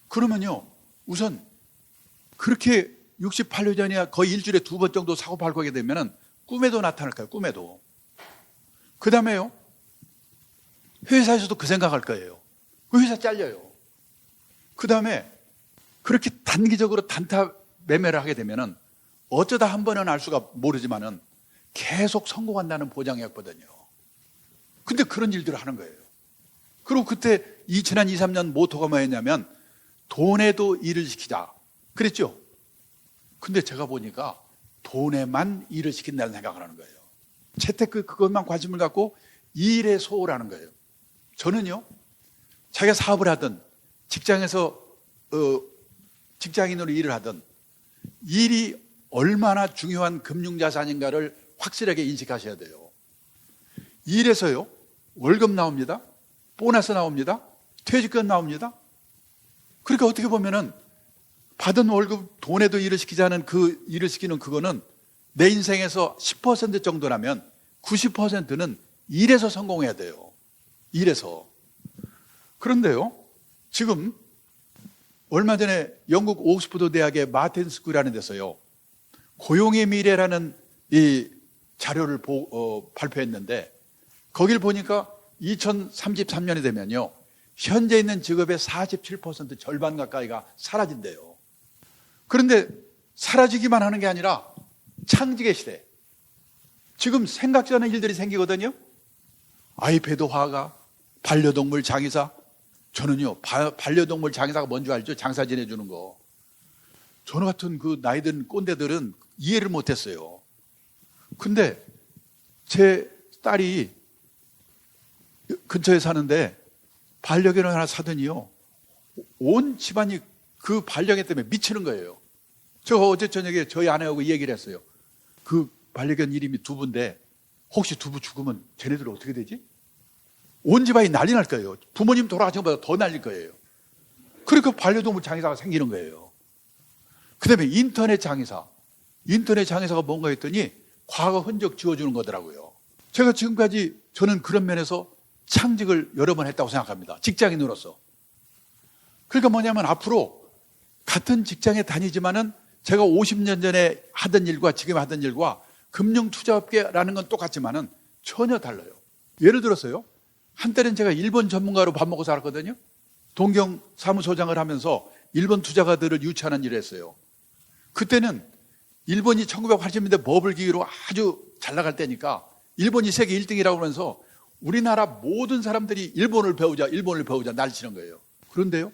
그러면요, 우선 그렇게 68년 거의 일주일에 2번 정도 사고 팔고 하게 되면은 꿈에도 나타날까요? 꿈에도. 그 다음에요, 회사에서도 그 생각할 거예요. 그 회사 잘려요. 그 다음에 그렇게 단기적으로 단타 매매를 하게 되면은 어쩌다 한 번은 알 수가 모르지만은 계속 성공한다는 보장이 없거든요. 근데 그런 일들을 하는 거예요. 그리고 그때 2002, 3년 모토가 뭐였냐면 돈에도 일을 시키자. 그랬죠? 근데 제가 보니까 돈에만 일을 시킨다는 생각을 하는 거예요. 재테크 그것만 관심을 갖고 일에 소홀하는 거예요. 저는요, 자기가 사업을 하든 직장에서 직장인으로 일을 하든 일이 얼마나 중요한 금융자산인가를 확실하게 인식하셔야 돼요. 일에서요, 월급 나옵니다. 보너스 나옵니다. 퇴직금 나옵니다. 그러니까 어떻게 보면은 받은 월급 돈에도 일을 시키자는 그 일을 시키는 그거는 내 인생에서 10% 정도라면 90%는 일에서 성공해야 돼요. 일에서. 그런데요, 지금 얼마 전에 영국 옥스퍼드 대학의 마틴 스쿨이라는 데서요, 고용의 미래라는 이 자료를 발표했는데 거길 보니까 2033년이 되면요, 현재 있는 직업의 47% 절반 가까이가 사라진대요. 그런데 사라지기만 하는 게 아니라 창직의 시대. 지금 생각지 않은 일들이 생기거든요. 아이패드 화가, 반려동물 장의사. 저는요, 반려동물 장의사가 뭔지 알죠? 장사 지내주는 거. 저는 같은 그 나이 든 꼰대들은 이해를 못했어요. 근데 제 딸이 근처에 사는데 반려견을 하나 사더니요, 온 집안이 그 반려견 때문에 미치는 거예요. 제가 어제 저녁에 저희 아내하고 이 얘기를 했어요. 그 반려견 이름이 두부인데 혹시 두부 죽으면 쟤네들 어떻게 되지? 온 집안이 난리 날 거예요. 부모님 돌아가신 것보다 더 날릴 거예요. 그러니까 반려동물 장의사가 생기는 거예요. 그 다음에 인터넷 장의사. 인터넷 장의사가 뭔가 했더니 과거 흔적 지워주는 거더라고요. 제가 지금까지 저는 그런 면에서 창직을 여러 번 했다고 생각합니다. 직장인으로서. 그러니까 뭐냐면 앞으로 같은 직장에 다니지만은 제가 50년 전에 하던 일과 지금 하던 일과 금융투자업계라는 건 똑같지만은 전혀 달라요. 예를 들어서요, 한때는 제가 일본 전문가로 밥 먹고 살았거든요. 동경 사무소장을 하면서 일본 투자가들을 유치하는 일을 했어요. 그때는 일본이 1980년대 버블 기기로 아주 잘 나갈 때니까 일본이 세계 1등이라고 하면서 우리나라 모든 사람들이 일본을 배우자 날치는 거예요. 그런데요,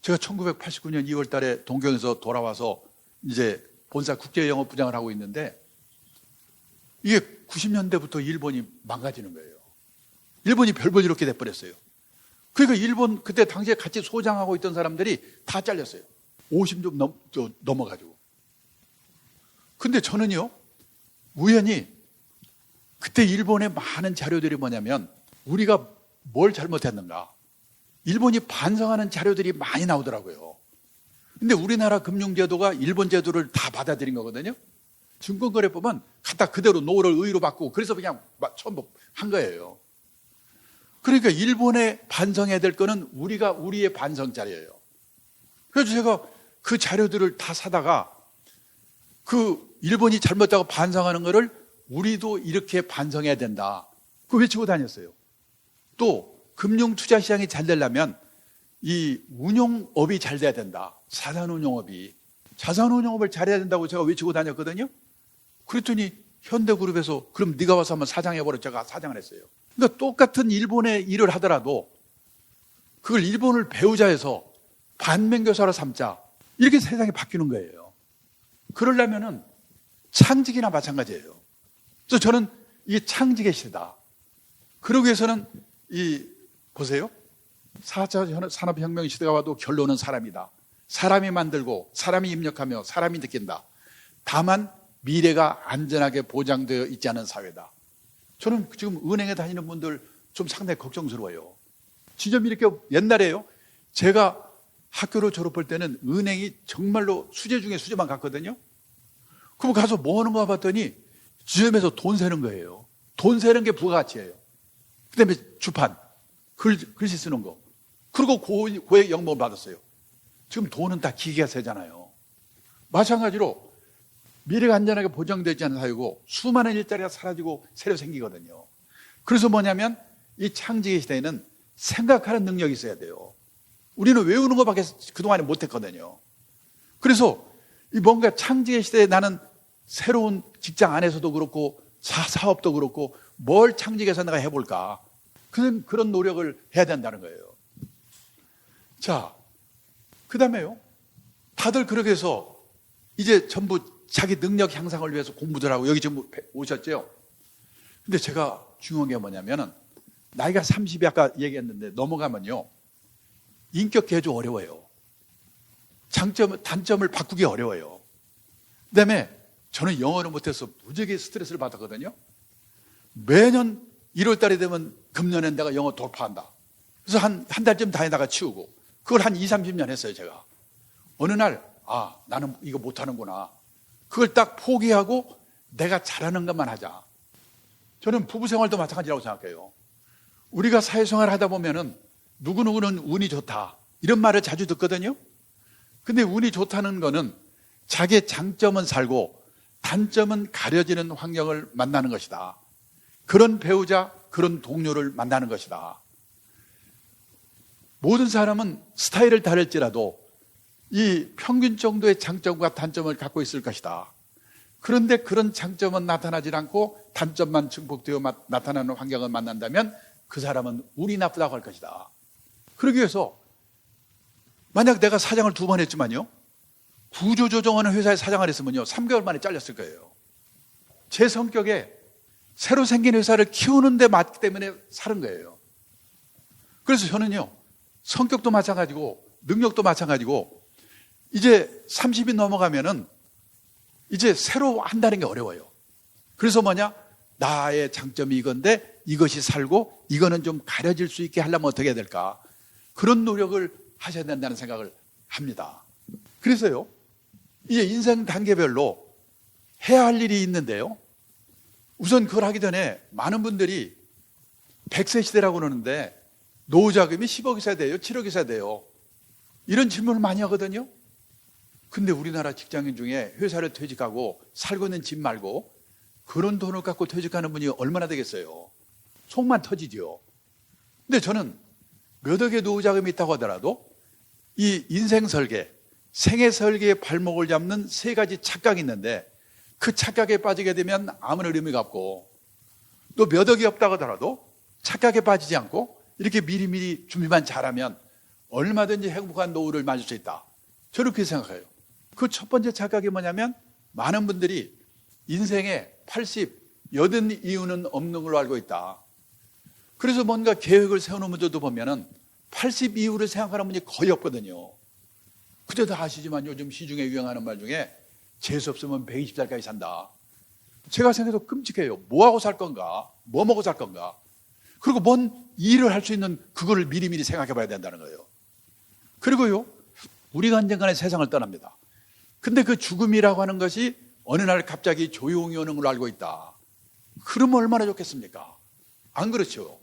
제가 1989년 2월 달에 동경에서 돌아와서 이제 본사 국제영업부장을 하고 있는데 이게 90년대부터 일본이 망가지는 거예요. 일본이 별볼 이렇게 돼버렸어요. 그러니까 일본 그때 당시에 같이 소장하고 있던 사람들이 다 잘렸어요. 50 좀 넘어가지고. 근데 저는요, 우연히 그때 일본의 많은 자료들이 뭐냐면 우리가 뭘 잘못했는가, 일본이 반성하는 자료들이 많이 나오더라고요. 근데 우리나라 금융제도가 일본 제도를 다 받아들인 거거든요. 증권거래법은 갖다 그대로 노를 의로 바꾸고 그래서 그냥 처음 한 거예요. 그러니까 일본에 반성해야 될 거는 우리가 우리의 반성 자료예요. 그래서 제가 그 자료들을 다 사다가 그 일본이 잘못하고 반성하는 거를 우리도 이렇게 반성해야 된다. 그거 외치고 다녔어요. 또 금융투자 시장이 잘 되려면 이 운용업이 잘 돼야 된다. 자산운용업을 잘해야 된다고 제가 외치고 다녔거든요. 그랬더니 현대그룹에서 그럼 네가 와서 한번 사장해보라, 제가 사장을 했어요. 그러니까 똑같은 일본의 일을 하더라도 그걸 일본을 배우자 해서 반면교사로 삼자. 이렇게 세상이 바뀌는 거예요. 그러려면은 창직이나 마찬가지예요. 그래서 저는 이게 창직의 시대다. 그러기 위해서는 보세요. 4차 산업혁명 시대가 와도 결론은 사람이다. 사람이 만들고 사람이 입력하며 사람이 느낀다. 다만 미래가 안전하게 보장되어 있지 않은 사회다. 저는 지금 은행에 다니는 분들 좀 상당히 걱정스러워요. 지금 이렇게 옛날에요. 제가 학교를 졸업할 때는 은행이 정말로 수재 중에 수재만 갔거든요. 그럼 가서 뭐 하는 거 봤더니 지점에서 돈 세는 거예요. 돈 세는 게 부가가치예요. 그 다음에 주판, 글씨 쓰는 거. 그리고 고액 연봉을 받았어요. 지금 돈은 다 기계가 세잖아요. 마찬가지로 미래가 안전하게 보장되지 않은 사회고 수많은 일자리가 사라지고 새로 생기거든요. 그래서 뭐냐면 이 창직의 시대에는 생각하는 능력이 있어야 돼요. 우리는 외우는 것밖에 그동안에 못했거든요. 그래서 이 뭔가 창직의 시대에 나는 새로운 직장 안에서도 그렇고 사업도 그렇고 뭘 창직해서 내가 해볼까. 그런 노력을 해야 된다는 거예요. 자, 그 다음에요. 다들 그렇게 해서 이제 전부 자기 능력 향상을 위해서 공부들 하고 여기 지금 오셨죠? 근데 제가 중요한 게 뭐냐면은 나이가 30이 아까 얘기했는데 넘어가면요. 인격 개조 어려워요. 단점을 바꾸기 어려워요. 그 다음에 저는 영어를 못해서 무지하게 스트레스를 받았거든요. 매년 1월 달이 되면 금년엔 내가 영어 돌파한다. 그래서 한 달쯤 다니다가 치우고 그걸 한 20, 30년 했어요, 제가. 어느 날, 나는 이거 못하는구나. 그걸 딱 포기하고 내가 잘하는 것만 하자. 저는 부부 생활도 마찬가지라고 생각해요. 우리가 사회생활 하다 보면은 누구누구는 운이 좋다. 이런 말을 자주 듣거든요. 근데 운이 좋다는 거는 자기의 장점은 살고 단점은 가려지는 환경을 만나는 것이다. 그런 배우자, 그런 동료를 만나는 것이다. 모든 사람은 스타일을 다를지라도 이 평균 정도의 장점과 단점을 갖고 있을 것이다. 그런데 그런 장점은 나타나지 않고 단점만 증폭되어 나타나는 환경을 만난다면 그 사람은 운이 나쁘다고 할 것이다. 그러기 위해서 만약 내가 사장을 2번 했지만요. 구조조정하는 회사에 사장을 했으면요. 3개월 만에 잘렸을 거예요. 제 성격에 새로 생긴 회사를 키우는 데 맞기 때문에 사는 거예요. 그래서 저는요. 성격도 마찬가지고 능력도 마찬가지고 이제 30이 넘어가면은 이제 새로 한다는 게 어려워요. 그래서 뭐냐? 나의 장점이 이건데 이것이 살고 이거는 좀 가려질 수 있게 하려면 어떻게 해야 될까? 그런 노력을 하셔야 된다는 생각을 합니다. 그래서요. 이제 인생 단계별로 해야 할 일이 있는데요. 우선 그걸 하기 전에 많은 분들이 100세 시대라고 그러는데 노후 자금이 10억 있어야 돼요? 7억 있어야 돼요? 이런 질문을 많이 하거든요. 근데 우리나라 직장인 중에 회사를 퇴직하고 살고 있는 집 말고 그런 돈을 갖고 퇴직하는 분이 얼마나 되겠어요? 속만 터지죠. 근데 저는 몇 억의 노후 자금이 있다고 하더라도 이 인생 설계, 생애 설계의 발목을 잡는 3가지 착각이 있는데 그 착각에 빠지게 되면 아무런 의미가 없고 또 몇 억이 없다고 하더라도 착각에 빠지지 않고 이렇게 미리미리 준비만 잘하면 얼마든지 행복한 노후를 맞을 수 있다. 저는 그렇게 생각해요. 그 첫 번째 착각이 뭐냐면 많은 분들이 인생에 80, 80 이유는 없는 걸로 알고 있다. 그래서 뭔가 계획을 세우는 분들도 보면은 80 이후를 생각하는 분이 거의 없거든요. 그때도 아시지만 요즘 시중에 유행하는 말 중에 재수 없으면 120살까지 산다. 제가 생각해도 끔찍해요. 뭐하고 살 건가? 뭐 먹고 살 건가? 그리고 뭔 일을 할 수 있는 그거를 미리미리 생각해 봐야 된다는 거예요. 그리고요, 우리가 언젠가는 세상을 떠납니다. 근데 그 죽음이라고 하는 것이 어느 날 갑자기 조용히 오는 걸로 알고 있다. 그러면 얼마나 좋겠습니까? 안 그렇죠?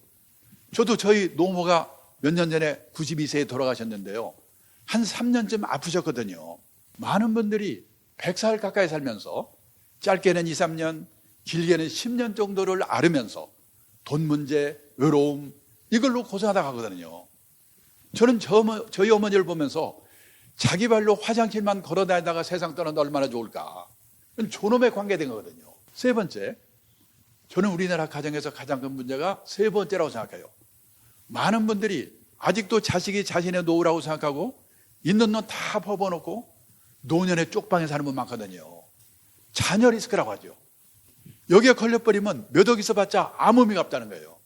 저도 저희 노모가 몇 년 전에 92세에 돌아가셨는데요. 한 3년쯤 아프셨거든요. 많은 분들이 100살 가까이 살면서 짧게는 2, 3년, 길게는 10년 정도를 앓으면서 돈 문제, 외로움 이걸로 고생하다 가거든요. 저는 저희 어머니를 보면서 자기 발로 화장실만 걸어다니다가 세상 떠난다 얼마나 좋을까. 존엄에 관계된 거거든요. 3번째, 저는 우리나라 가정에서 가장 큰 문제가 3번째라고 생각해요. 많은 분들이 아직도 자식이 자신의 노후라고 생각하고 있는 돈 다 퍼부어놓고 노년에 쪽방에 사는 분 많거든요. 자녀 리스크라고 하죠. 여기에 걸려버리면 몇 억 있어봤자 아무 의미가 없다는 거예요.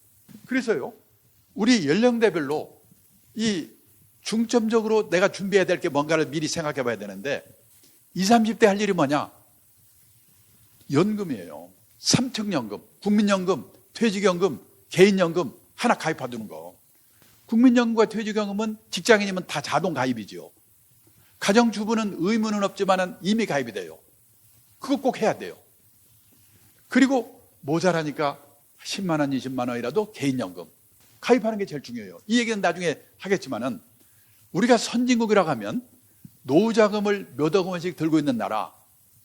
그래서요, 우리 연령대별로 이 중점적으로 내가 준비해야 될 게 뭔가를 미리 생각해 봐야 되는데 20, 30대 할 일이 뭐냐? 연금이에요. 삼층연금, 국민연금, 퇴직연금, 개인연금 하나 가입해두는 거. 국민연금과 퇴직연금은 직장인이면 다 자동 가입이죠. 가정주부는 의무는 없지만 이미 가입이 돼요. 그거 꼭 해야 돼요. 그리고 모자라니까 10만 원, 20만 원이라도 개인연금 가입하는 게 제일 중요해요. 이 얘기는 나중에 하겠지만은 우리가 선진국이라고 하면 노후자금을 몇억 원씩 들고 있는 나라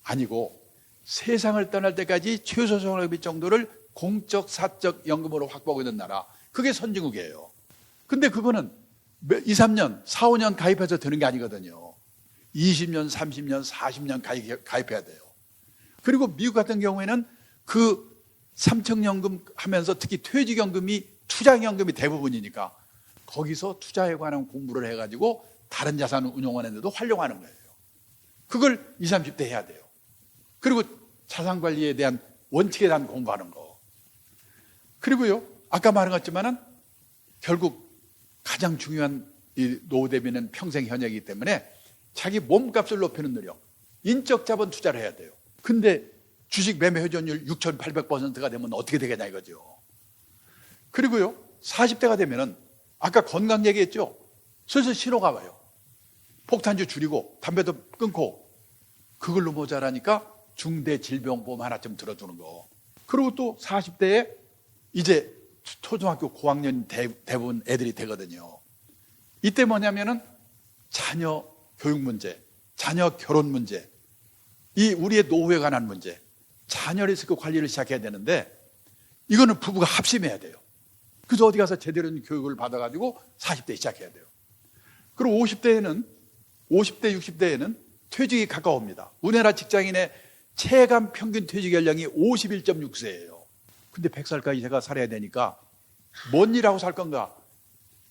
아니고 세상을 떠날 때까지 최소 생활비 정도를 공적 사적 연금으로 확보하고 있는 나라, 그게 선진국이에요. 근데 그거는 2, 3년, 4, 5년 가입해서 되는 게 아니거든요. 20년, 30년, 40년 가입해야 돼요. 그리고 미국 같은 경우에는 그 삼층연금 하면서 특히 퇴직연금이 투자연금이 대부분이니까 거기서 투자에 관한 공부를 해가지고 다른 자산을 운용하는데도 활용하는 거예요. 그걸 20, 30대 해야 돼요. 그리고 자산관리에 대한 원칙에 대한 공부하는 거. 그리고요, 아까 말한 것지만은 결국 가장 중요한 이 노후 대비는 평생 현역이기 때문에 자기 몸값을 높이는 노력, 인적 자본 투자를 해야 돼요. 근데 주식 매매 회전율 6,800%가 되면 어떻게 되겠냐 이거죠. 그리고요, 40대가 되면은 아까 건강 얘기했죠. 슬슬 신호가 와요. 폭탄주 줄이고 담배도 끊고 그걸로 모자라니까 중대질병보험 하나쯤 들어두는 거. 그리고 또 40대에 이제 초등학교 고학년 대부분 애들이 되거든요. 이때 뭐냐면은 자녀 교육 문제, 자녀 결혼 문제, 이 우리의 노후에 관한 문제, 자녀 리스크 관리를 시작해야 되는데 이거는 부부가 합심해야 돼요. 그래서 어디 가서 제대로 된 교육을 받아가지고 40대에 시작해야 돼요. 그리고 50대, 60대에는 퇴직이 가까웁니다. 우리나라 직장인의 체감 평균 퇴직 연령이 51.6세예요. 근데 100살까지 제가 살아야 되니까 뭔 일하고 살 건가?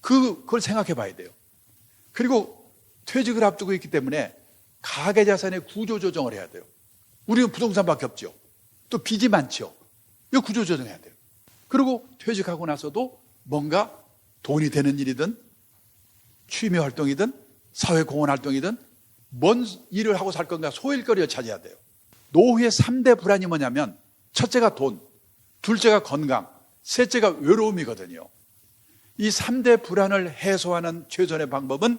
그걸 생각해 봐야 돼요. 그리고 퇴직을 앞두고 있기 때문에 가계자산의 구조조정을 해야 돼요. 우리는 부동산밖에 없죠. 또 빚이 많죠. 이거 구조조정해야 돼요. 그리고 퇴직하고 나서도 뭔가 돈이 되는 일이든 취미 활동이든 사회공헌 활동이든 뭔 일을 하고 살 건가 소일거리를 찾아야 돼요. 노후의 3대 불안이 뭐냐면 첫째가 돈, 둘째가 건강, 셋째가 외로움이거든요. 이 3대 불안을 해소하는 최선의 방법은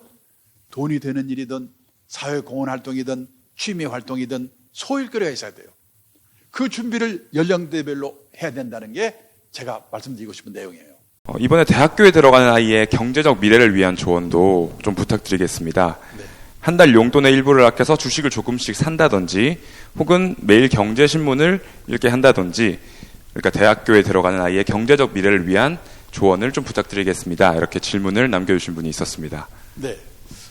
돈이 되는 일이든 사회공헌 활동이든 취미 활동이든 소일거리가 있어야 돼요. 그 준비를 연령대별로 해야 된다는 게 제가 말씀드리고 싶은 내용이에요. 이번에 대학교에 들어가는 아이의 경제적 미래를 위한 조언도 좀 부탁드리겠습니다. 네. 한 달 용돈의 일부를 아껴서 주식을 조금씩 산다든지 혹은 매일 경제신문을 읽게 한다든지, 그러니까 대학교에 들어가는 아이의 경제적 미래를 위한 조언을 좀 부탁드리겠습니다. 이렇게 질문을 남겨주신 분이 있었습니다. 네.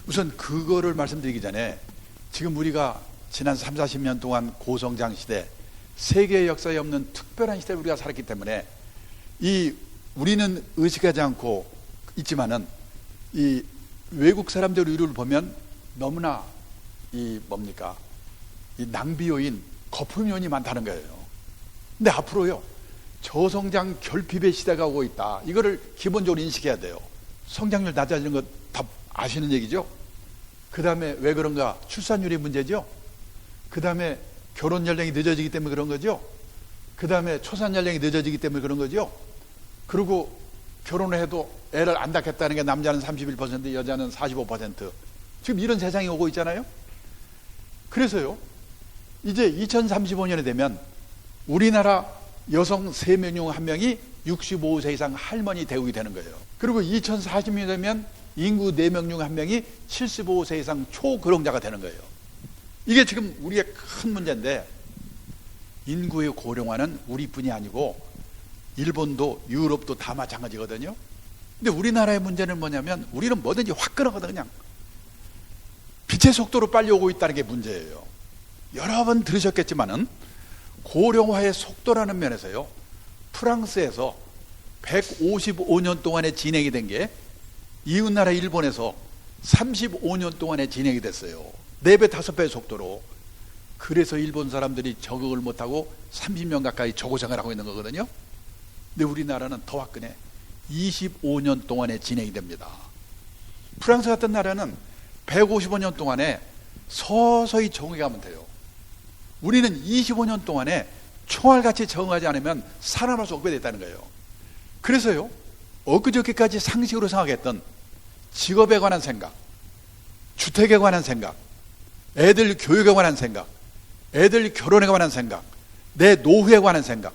우선 그거를 말씀드리기 전에 지금 우리가 지난 3, 40년 동안 고성장 시대, 세계 역사에 없는 특별한 시대를 우리가 살았기 때문에 우리는 의식하지 않고 있지만은 이 외국 사람들 의료를 보면 너무나 이 낭비 요인, 거품 요인이 많다는 거예요. 근데 앞으로요, 저성장 결핍의 시대가 오고 있다. 이거를 기본적으로 인식해야 돼요. 성장률 낮아지는 거 다 아시는 얘기죠? 그 다음에 왜 그런가? 출산율이 문제죠? 그 다음에 결혼 연령이 늦어지기 때문에 그런 거죠? 그 다음에 초산 연령이 늦어지기 때문에 그런 거죠? 그리고 결혼을 해도 애를 안 낳겠다는 게 남자는 31%, 여자는 45%. 지금 이런 세상이 오고 있잖아요? 그래서요, 이제 2035년에 되면 우리나라 여성 3명 중 1명이 65세 이상 할머니 대우가 되는 거예요. 그리고 2040년이 되면 인구 4명 중 1명이 75세 이상 초고령자가 되는 거예요. 이게 지금 우리의 큰 문제인데, 인구의 고령화는 우리뿐이 아니고 일본도 유럽도 다 마찬가지거든요. 근데 우리나라의 문제는 뭐냐면 우리는 뭐든지 확 끊어거든. 그냥 빛의 속도로 빨리 오고 있다는 게 문제예요. 여러 번 들으셨겠지만은 고령화의 속도라는 면에서요, 프랑스에서 155년 동안에 진행이 된 게 이웃나라 일본에서 35년 동안에 진행이 됐어요. 4배, 5배의 속도로. 그래서 일본 사람들이 적응을 못하고 30년 가까이 저고생을 하고 있는 거거든요. 근데 우리나라는 더 화끈해. 25년 동안에 진행이 됩니다. 프랑스 같은 나라는 155년 동안에 서서히 적응해 가면 돼요. 우리는 25년 동안에 총알같이 적응하지 않으면 살아날 수 없게 됐다는 거예요. 그래서요, 엊그저께까지 상식으로 생각했던 직업에 관한 생각, 주택에 관한 생각, 애들 교육에 관한 생각, 애들 결혼에 관한 생각, 내 노후에 관한 생각,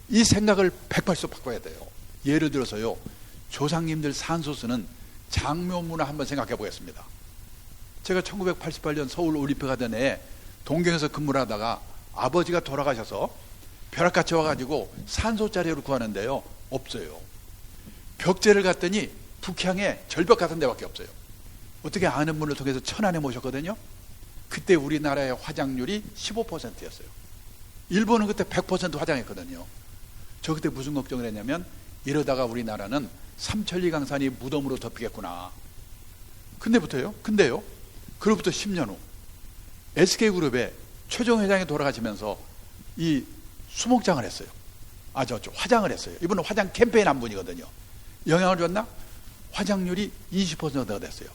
이 생각을 180도 바꿔야 돼요. 예를 들어서요, 조상님들 산소수는 장묘문화 한번 생각해 보겠습니다. 제가 1988년 서울 올림픽 하던 해에 동경에서 근무를 하다가 아버지가 돌아가셔서 벼락같이 와가지고 산소 자료를 구하는데요, 없어요. 벽제를 갔더니 북향에 절벽 같은 데밖에 없어요. 어떻게 아는 분을 통해서 천안에 모셨거든요. 그때 우리나라의 화장률이 15%였어요. 일본은 그때 100% 화장했거든요. 저 그때 무슨 걱정을 했냐면, 이러다가 우리나라는 삼천리 강산이 무덤으로 덮이겠구나. 근데요, 그로부터 10년 후 SK그룹의 최종 회장이 돌아가시면서 이 수목장을 했어요. 화장을 했어요. 이분은 화장 캠페인 한 분이거든요. 영향을 줬나? 화장률이 20%가 됐어요.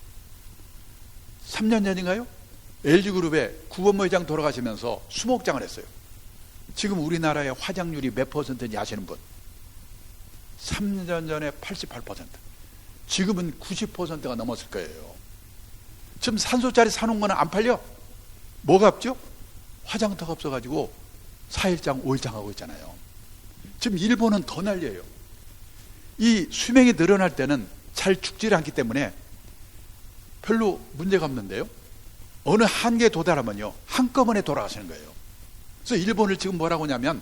3년 전인가요? LG그룹의 구본모 회장 돌아가시면서 수목장을 했어요. 지금 우리나라의 화장률이 몇 퍼센트인지 아시는 분? 3년 전에 88%, 지금은 90%가 넘었을 거예요. 지금 산소짜리 사놓은 거는 안 팔려. 뭐가 없죠? 화장터가 없어가지고 4일장, 5일장 하고 있잖아요. 지금 일본은 더 난리예요. 이 수명이 늘어날 때는 잘 죽지 않기 때문에 별로 문제가 없는데요, 어느 한계에 도달하면요, 한꺼번에 돌아가시는 거예요. 그래서 일본을 지금 뭐라고 하냐면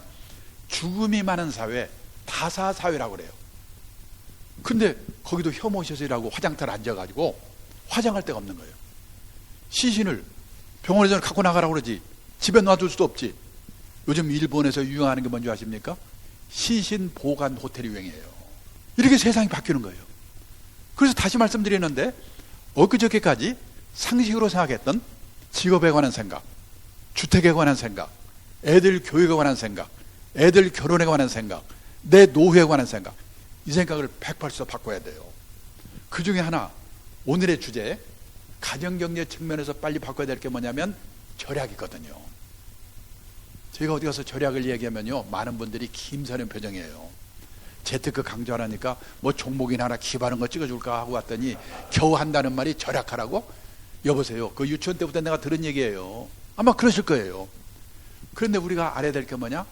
죽음이 많은 사회, 다사사회라고 그래요. 근데 거기도 혐오시설이라고 화장터를 앉아가지고 화장할 데가 없는 거예요. 시신을 병원에서 갖고 나가라고 그러지 집에 놔둘 수도 없지. 요즘 일본에서 유행하는 게 뭔지 아십니까? 시신 보관 호텔이 유행해요. 이렇게 세상이 바뀌는 거예요. 그래서 다시 말씀드리는데, 엊그저께까지 상식으로 생각했던 직업에 관한 생각, 주택에 관한 생각, 애들 교육에 관한 생각, 애들 결혼에 관한 생각, 내 노후에 관한 생각, 이 생각을 180도 바꿔야 돼요. 그 중에 하나, 오늘의 주제, 가정경제 측면에서 빨리 바꿔야 될 게 뭐냐면 절약이거든요. 제가 어디 가서 절약을 얘기하면요, 많은 분들이 김사는 표정이에요. 재테크 강조하라니까 뭐 종목이나 하나 기발한 거 찍어줄까 하고 왔더니 겨우 한다는 말이 절약하라고? 여보세요, 그 유치원 때부터 내가 들은 얘기예요. 아마 그러실 거예요. 그런데 우리가 알아야 될 게 뭐냐?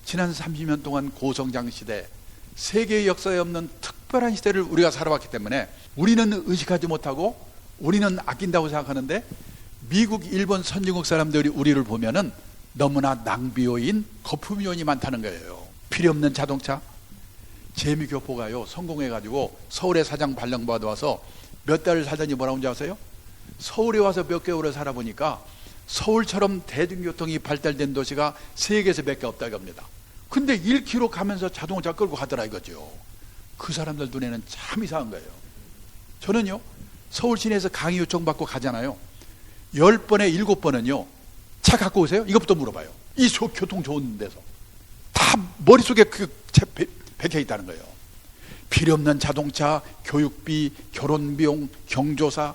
지난 30년 동안 고성장 시대, 세계의 역사에 없는 특별한 시대를 우리가 살아왔기 때문에 우리는 의식하지 못하고 우리는 아낀다고 생각하는데, 미국, 일본 선진국 사람들이 우리를 보면은 너무나 낭비요인, 거품요인이 많다는 거예요. 필요 없는 자동차. 재미교포가요, 성공해가지고 서울에 사장 발령받아 와서 몇 달을 살더니 뭐라고 하는지 아세요? 서울에 와서 몇 개월을 살아보니까 서울처럼 대중교통이 발달된 도시가 세계에서 몇 개 없다고 합니다. 근데 1km 가면서 자동차 끌고 가더라 이거죠. 그 사람들 눈에는 참 이상한 거예요. 저는요, 서울 시내에서 강의 요청받고 가잖아요. 10번에 7번은요, 차 갖고 오세요? 이것부터 물어봐요. 이 교통 좋은 데서. 다 머릿속에 그 박혀 있다는 거예요. 필요 없는 자동차, 교육비, 결혼비용, 경조사,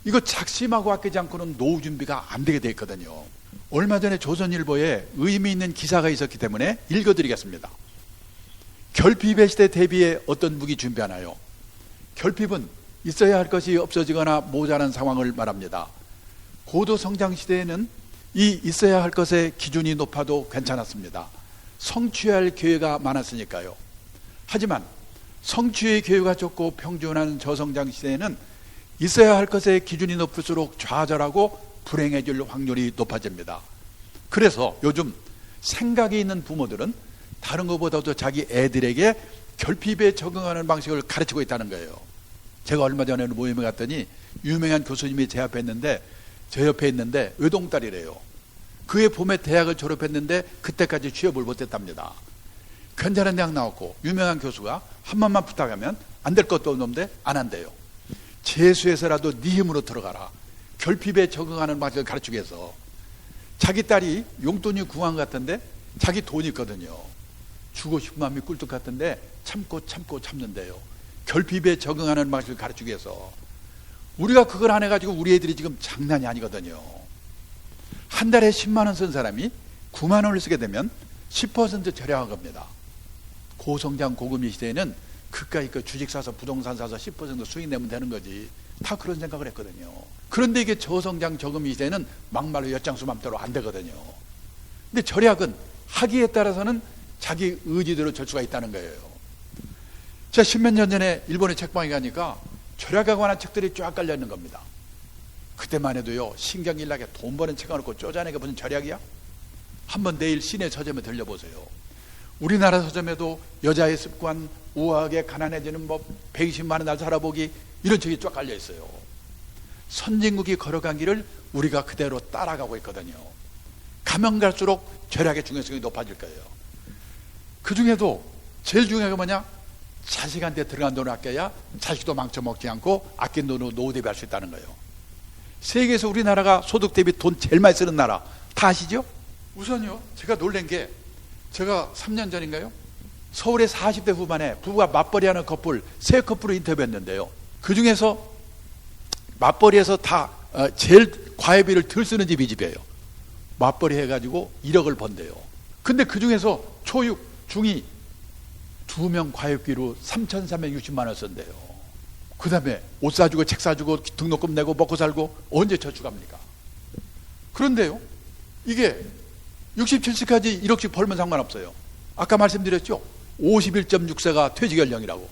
이거 작심하고 아끼지 않고는 노후 준비가 안 되게 돼 있거든요. 얼마 전에 조선일보에 의미 있는 기사가 있었기 때문에 읽어드리겠습니다. 결핍의 시대 대비해 어떤 무기 준비하나요? 결핍은 있어야 할 것이 없어지거나 모자란 상황을 말합니다. 고도 성장 시대에는 이 있어야 할 것의 기준이 높아도 괜찮았습니다. 성취할 기회가 많았으니까요. 하지만 성취의 기회가 적고 평준한 저성장 시대에는 있어야 할 것의 기준이 높을수록 좌절하고 불행해질 확률이 높아집니다. 그래서 요즘 생각이 있는 부모들은 다른 것보다도 자기 애들에게 결핍에 적응하는 방식을 가르치고 있다는 거예요. 제가 얼마 전에 모임에 갔더니 유명한 교수님이 제 앞에 있는데, 제 옆에 있는데 외동딸이래요. 그의 봄에 대학을 졸업했는데 그때까지 취업을 못했답니다. 괜찮은 대학 나왔고 유명한 교수가 한 번만 부탁하면 안 될 것도 없는데 안 한대요. 재수해서라도 네 힘으로 들어가라. 결핍에 적응하는 맛을 가르치기 위해서. 자기 딸이 용돈이 궁한 것 같은데 자기 돈이 있거든요. 주고 싶은 마음이 꿀뚝 같은데 참고 참는데요. 결핍에 적응하는 맛을 가르치기 위해서. 우리가 그걸 안 해가지고 우리 애들이 지금 장난이 아니거든요. 한 달에 10만 원 쓴 사람이 9만 원을 쓰게 되면 10% 절약한 겁니다. 고성장 고금리 시대에는 그까이 그 주식 사서 부동산 사서 10% 수익 내면 되는 거지. 다 그런 생각을 했거든요. 그런데 이게 저성장 저금리 시대는 막말로 엿장수 맘대로 안 되거든요. 근데 절약은 하기에 따라서는 자기 의지대로 절 수가 있다는 거예요. 제가 10몇 년 전에 일본에 책방에 가니까 절약에 관한 책들이 쫙 깔려 있는 겁니다. 그때만 해도요, 신경일나게 돈 버는 책 ano고 쪼잔하게 무슨 절약이야? 한번 내일 시내 서점에 들려보세요. 우리나라 서점에도 여자의 습관, 우아하게 가난해지는 법, 120만 원 날 살아보기, 이런 책이 쫙 깔려 있어요. 선진국이 걸어간 길을 우리가 그대로 따라가고 있거든요. 가면 갈수록 절약의 중요성이 높아질 거예요. 그 중에도 제일 중요한 게 뭐냐? 자식한테 들어간 돈을 아껴야 자식도 망쳐먹지 않고 아낀 돈으로 노후 대비할 수 있다는 거예요. 세계에서 우리나라가 소득 대비 돈 제일 많이 쓰는 나라 다 아시죠? 우선요, 제가 놀란 게, 제가 3년 전인가요? 서울의 40대 후반에 부부가 맞벌이하는 커플 3커플을 인터뷰했는데요. 그 중에서 맞벌이에서 다 제일 과외비를 덜 쓰는 집이 이 집이에요. 맞벌이 해가지고 1억을 번대요. 근데 그 중에서 초6, 중2 2명 과외비로 3,360만 원 쓴대요. 그 다음에 옷 사주고 책 사주고 등록금 내고 먹고 살고 언제 저축합니까? 그런데요, 이게 67세까지 1억씩 벌면 상관없어요. 아까 말씀드렸죠? 51.6세가 퇴직 연령이라고.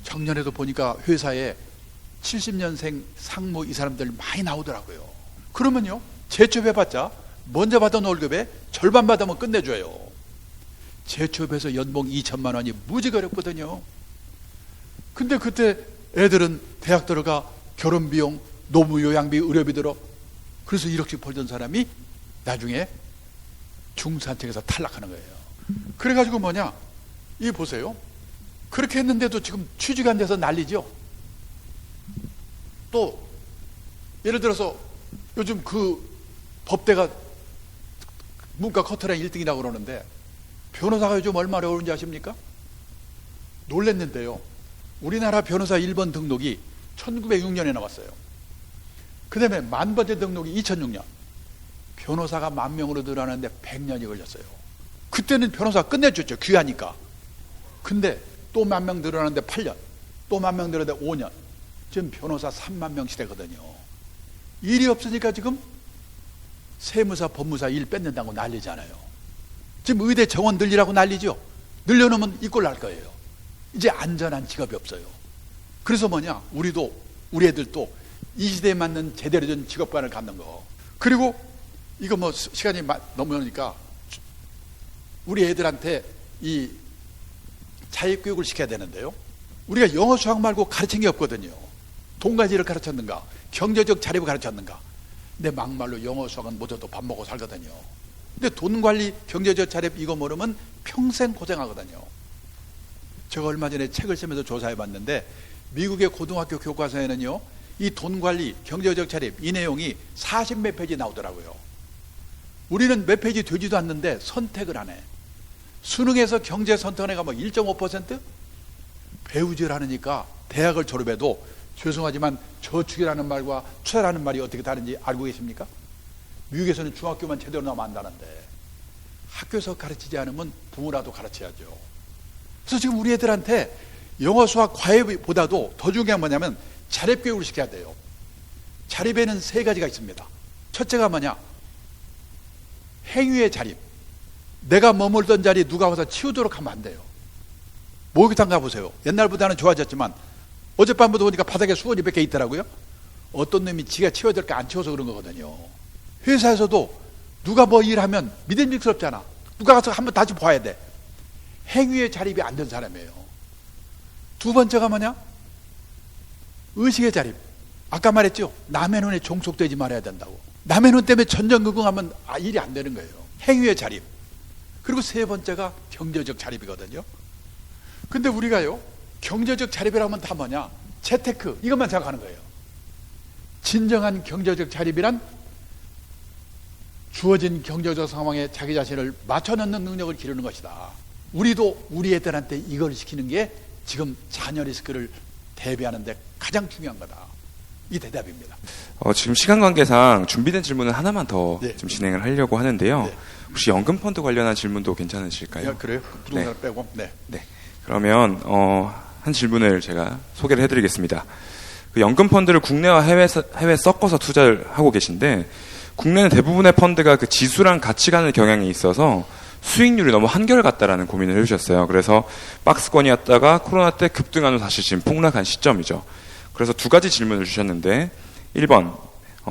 작년에도 보니까 회사에 70년생 상무 이 사람들 많이 나오더라고요. 그러면요, 재취업해봤자 먼저 받은 월급에 절반 받으면 끝내줘요. 재취업해서 연봉 2천만 원이 무지가 어렵거든요. 근데 그때 애들은 대학 들어가 결혼비용, 노무요양비, 의료비 들어. 그래서 1억씩 벌던 사람이 나중에 중산층에서 탈락하는 거예요. 그래가지고 뭐냐, 이 보세요. 그렇게 했는데도 지금 취직 안 돼서 난리죠. 또 예를 들어서 요즘 그 법대가 문과 커트라인 1등이라고 그러는데 변호사가 요즘 얼마나 어려운지 아십니까? 놀랬는데요, 우리나라 변호사 1번 등록이 1906년에 나왔어요. 그 다음에 만번째 등록이 2006년. 변호사가 10,000명으로 늘어나는데 100년이 걸렸어요. 그때는 변호사 끝내줬죠, 귀하니까. 근데 또 10,000명 늘어나는데 8년, 또 10,000명 늘어나는데 5년. 지금 변호사 30,000명 시대거든요. 일이 없으니까 지금 세무사, 법무사 일 뺏는다고 난리잖아요. 지금 의대 정원 늘리라고 난리죠. 늘려놓으면 이 꼴 날 거예요. 이제 안전한 직업이 없어요. 그래서 뭐냐, 우리 애들도 이 시대에 맞는 제대로 된 직업관을 갖는 거. 그리고 이거 뭐 시간이 넘으니까 우리 애들한테 이 자율교육을 시켜야 되는데요. 우리가 영어 수학 말고 가르친 게 없거든요. 돈가지를 가르쳤는가, 경제적 자립을 가르쳤는가. 근데 막말로 영어 수학은 못해도 밥 먹고 살거든요. 근데 돈 관리, 경제적 자립 이거 모르면 평생 고생하거든요. 제가 얼마 전에 책을 쓰면서 조사해 봤는데 미국의 고등학교 교과서에는요, 이 돈 관리, 경제적 자립 이 내용이 40몇 페이지 나오더라고요. 우리는 몇 페이지 되지도 않는데 선택을 안 해. 수능에서 경제 선택을 해가 뭐 1.5%? 배우질 않으니까 대학을 졸업해도 죄송하지만 저축이라는 말과 투자라는 말이 어떻게 다른지 알고 계십니까? 미국에서는 중학교만 제대로 나오면 안다는데 학교에서 가르치지 않으면 부모라도 가르쳐야죠. 그래서 지금 우리 애들한테 영어 수학 과외보다도 더 중요한 뭐냐면 자립교육을 시켜야 돼요. 자립에는 3가지가 있습니다. 첫째가 뭐냐, 행위의 자립. 내가 머물던 자리 누가 와서 치우도록 하면 안 돼요. 목욕탕 가보세요. 옛날보다는 좋아졌지만 어젯밤부터 보니까 바닥에 수건이 몇 개 있더라고요. 어떤 놈이 지가 치워야 될 거 안 치워서 그런 거거든요. 회사에서도 누가 뭐 일하면 믿음직스럽잖아. 누가 가서 한번 다시 봐야 돼. 행위의 자립이 안 된 사람이에요. 두 번째가 뭐냐, 의식의 자립. 아까 말했죠, 남의 눈에 종속되지 말아야 된다고. 남의 눈 때문에 전전긍긍하면 일이 안 되는 거예요. 행위의 자립. 그리고 3번째가 경제적 자립이거든요. 근데 우리가요, 경제적 자립이라면 다 뭐냐, 재테크 이것만 생각하는 거예요. 진정한 경제적 자립이란 주어진 경제적 상황에 자기 자신을 맞춰놓는 능력을 기르는 것이다. 우리도 우리 애들한테 이걸 시키는 게 지금 자녀 리스크를 대비하는데 가장 중요한 거다. 이 대답입니다. 지금 시간 관계상 준비된 질문을 하나만 더 네. 좀 진행을 하려고 하는데요. 네. 혹시 연금펀드 관련한 질문도 괜찮으실까요? 야, 그래요? 부동산을 빼고? 네. 네. 그러면 한 질문을 제가 소개를 해드리겠습니다. 그 연금펀드를 국내와 해외 섞어서 투자를 하고 계신데 국내는 대부분의 펀드가 그 지수랑 같이 가는 경향이 있어서 수익률이 너무 한결같다라는 고민을 해주셨어요. 그래서 박스권이었다가 코로나 때 급등한 후 다시 지금 폭락한 시점이죠. 그래서 두 가지 질문을 주셨는데 1번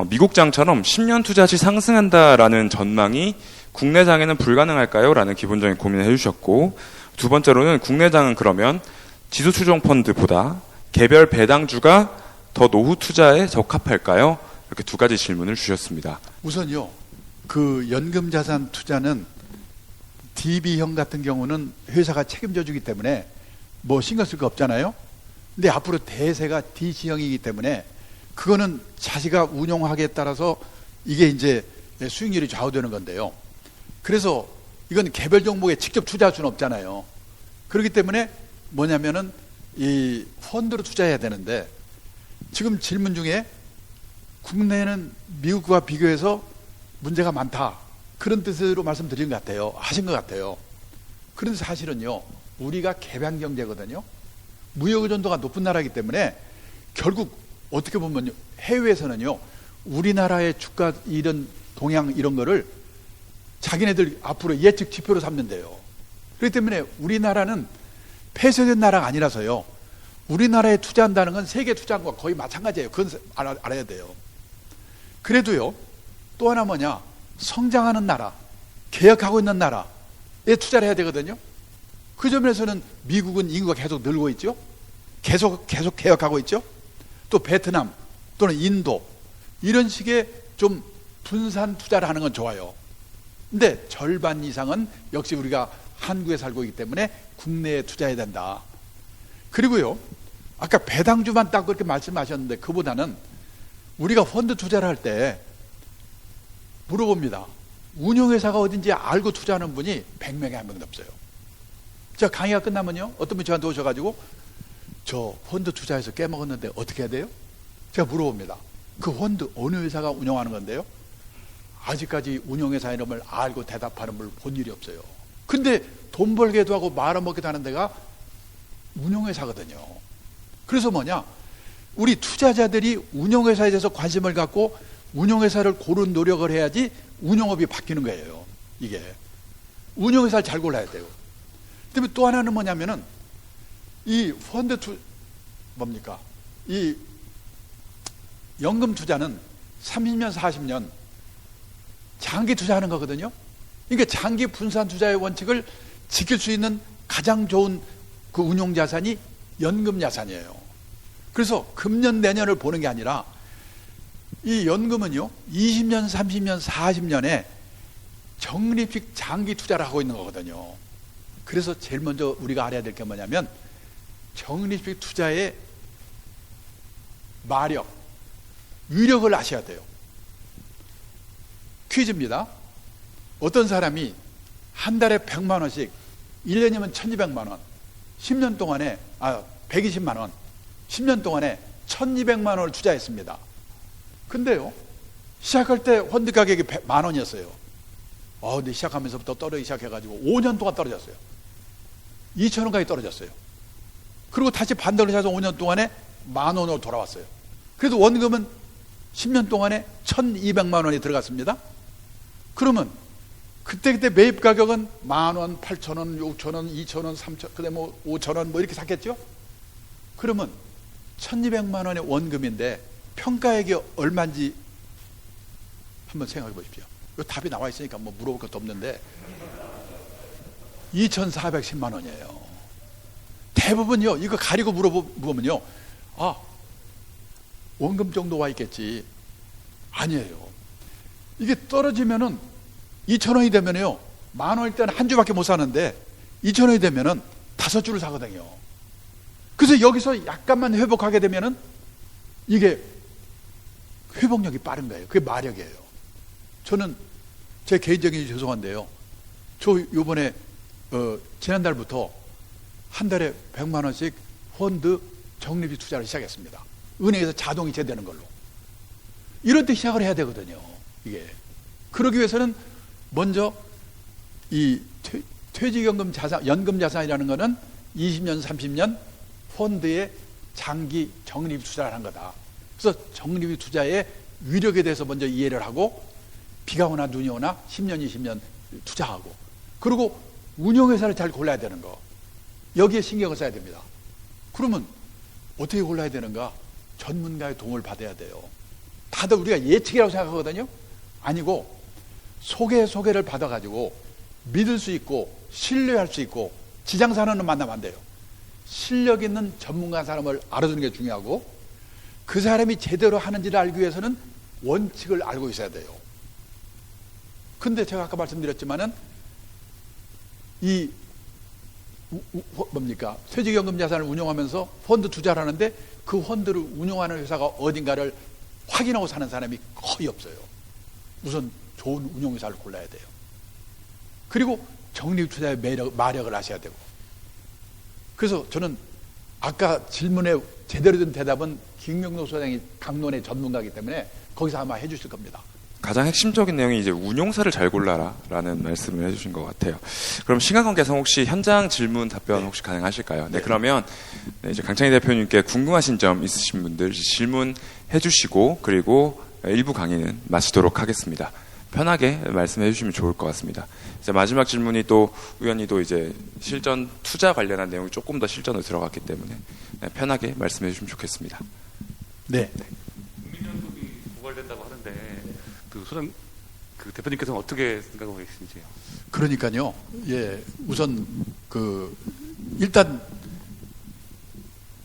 미국장처럼 10년 투자 시 상승한다라는 전망이 국내장에는 불가능할까요? 라는 기본적인 고민을 해주셨고 두 번째로는 국내장은 그러면 지수 추종 펀드보다 개별 배당주가 더 노후 투자에 적합할까요? 이렇게 두 가지 질문을 주셨습니다. 우선요, 그 연금 자산 투자는 DB형 같은 경우는 회사가 책임져 주기 때문에 뭐 신경 쓸 거 없잖아요. 근데 앞으로 대세가 DC형이기 때문에 그거는 자기가 운용하기에 따라서 이게 이제 수익률이 좌우되는 건데요. 그래서 이건 개별 종목에 직접 투자할 수는 없잖아요. 그렇기 때문에 뭐냐면은 이 펀드로 투자해야 되는데 지금 질문 중에 국내는 미국과 비교해서 문제가 많다. 그런 뜻으로 말씀드린 것 같아요. 하신 것 같아요. 그런데 사실은요, 우리가 개방 경제거든요. 무역 의존도가 높은 나라이기 때문에 결국 어떻게 보면 해외에서는요, 우리나라의 주가 이런 동향 이런 거를 자기네들 앞으로 예측 지표로 삼는데요. 그렇기 때문에 우리나라는 폐쇄된 나라가 아니라서요. 우리나라에 투자한다는 건 세계 투자한 것과 거의 마찬가지예요. 그건 알아야 돼요. 그래도요, 또 하나 뭐냐, 성장하는 나라, 개혁하고 있는 나라에 투자를 해야 되거든요. 그 점에서는 미국은 인구가 계속 늘고 있죠. 계속 개혁하고 있죠. 또 베트남 또는 인도 이런 식의 좀 분산 투자를 하는 건 좋아요. 근데 절반 이상은 역시 우리가 한국에 살고 있기 때문에 국내에 투자해야 된다. 그리고요, 아까 배당주만 딱 그렇게 말씀하셨는데 그보다는 우리가 펀드 투자를 할 때 물어봅니다. 운용회사가 어딘지 알고 투자하는 분이 100명에 한 명도 없어요. 자, 강의가 끝나면요, 어떤 분이 저한테 오셔가지고 저 펀드 투자해서 깨먹었는데 어떻게 해야 돼요? 제가 물어봅니다. 그 펀드 어느 회사가 운영하는 건데요? 아직까지 운영회사 이름을 알고 대답하는 걸 본 일이 없어요. 근데 돈 벌게도 하고 말아먹기도 하는 데가 운영회사거든요. 그래서 뭐냐, 우리 투자자들이 운영회사에 대해서 관심을 갖고 운영회사를 고른 노력을 해야지 운영업이 바뀌는 거예요. 이게 운영회사를 잘 골라야 돼요. 그다음에 또 하나는 뭐냐면은 이 펀드 뭡니까? 이 연금 투자는 30년, 40년 장기 투자하는 거거든요. 그러니까 장기 분산 투자의 원칙을 지킬 수 있는 가장 좋은 그 운용 자산이 연금 자산이에요. 그래서 금년 내년을 보는 게 아니라 이 연금은요, 20년, 30년, 40년에 적립식 장기 투자를 하고 있는 거거든요. 그래서 제일 먼저 우리가 알아야 될 게 뭐냐면 적립식 투자의 마력, 위력을 아셔야 돼요. 퀴즈입니다. 어떤 사람이 한 달에 100만 원씩 1년이면 1200만 원 10년 동안에 120만 원 10년 동안에 1200만 원을 투자했습니다. 근데요, 시작할 때 펀드 가격이 100만 원이었어요. 근데 시작하면서부터 떨어지기 시작해가지고 5년 동안 떨어졌어요. 2,000원까지 떨어졌어요. 그리고 다시 반대로 해서 5년 동안에 10,000원으로 돌아왔어요. 그래서 원금은 10년 동안에 1,200만 원이 들어갔습니다. 그러면 그때 매입 가격은 10,000원, 8,000원, 6,000원, 2,000원, 3,000원, 그다음에 뭐 5,000원 뭐 이렇게 샀겠죠? 그러면 1,200만 원의 원금인데 평가액이 얼마인지 한번 생각해 보십시오. 이 답이 나와 있으니까 뭐 물어볼 것도 없는데 2,410만 원이에요. 대부분요, 이거 가리고 물어보면요, 원금 정도 와 있겠지. 아니에요. 이게 떨어지면은 2,000원이 되면요, 10,000원일 때는 한 주밖에 못 사는데 2,000원이 되면은 5주를 사거든요. 그래서 여기서 약간만 회복하게 되면은 이게 회복력이 빠른 거예요. 그게 마력이에요. 저는 제 개인적인 죄송한데요. 저 요번에 지난달부터 한 달에 100만 원씩 펀드 적립이 투자를 시작했습니다. 은행에서 자동 이체되는 걸로. 이럴 때 시작을 해야 되거든요. 이게. 그러기 위해서는 먼저 이 퇴직연금 자산, 연금 자산이라는 거는 20년, 30년 펀드에 장기 적립 투자를 한 거다. 그래서 적립 투자의 위력에 대해서 먼저 이해를 하고 비가 오나 눈이 오나 10년, 20년 투자하고 그리고 운용회사를 잘 골라야 되는 거. 여기에 신경을 써야 됩니다. 그러면 어떻게 골라야 되는가? 전문가의 도움을 받아야 돼요. 다들 우리가 예측이라고 생각하거든요. 아니고 소개를 받아가지고 믿을 수 있고 신뢰할 수 있고 지장산원은 만나면 안 돼요. 실력 있는 전문가 사람을 알아두는 게 중요하고 그 사람이 제대로 하는지를 알기 위해서는 원칙을 알고 있어야 돼요. 근데 제가 아까 말씀드렸지만은 이 뭡니까? 퇴직연금 자산을 운용하면서 펀드 투자를 하는데 그 펀드를 운용하는 회사가 어딘가를 확인하고 사는 사람이 거의 없어요. 우선 좋은 운용회사를 골라야 돼요. 그리고 적립투자의 마력을 아셔야 되고. 그래서 저는 아까 질문에 제대로 된 대답은 김명록 소장이 강론의 전문가이기 때문에 거기서 아마 해주실 겁니다. 가장 핵심적인 내용이 이제 운용사를 잘 골라라라는 말씀을 해주신 것 같아요. 그럼 시간관계상 혹시 현장 질문 답변 혹시 가능하실까요? 네, 그러면 이제 강창희 대표님께 궁금하신 점 있으신 분들 질문해 주시고 그리고 일부 강의는 마치도록 하겠습니다. 편하게 말씀해 주시면 좋을 것 같습니다. 이제 마지막 질문이 또 의원님도 이제 실전 투자 관련한 내용이 조금 더 실전으로 들어갔기 때문에 편하게 말씀해 주시면 좋겠습니다. 네. 국민연금이 고갈된다고 하는데 그 대표님께서는 어떻게 생각하고 계신지요? 그러니까요. 예, 우선 일단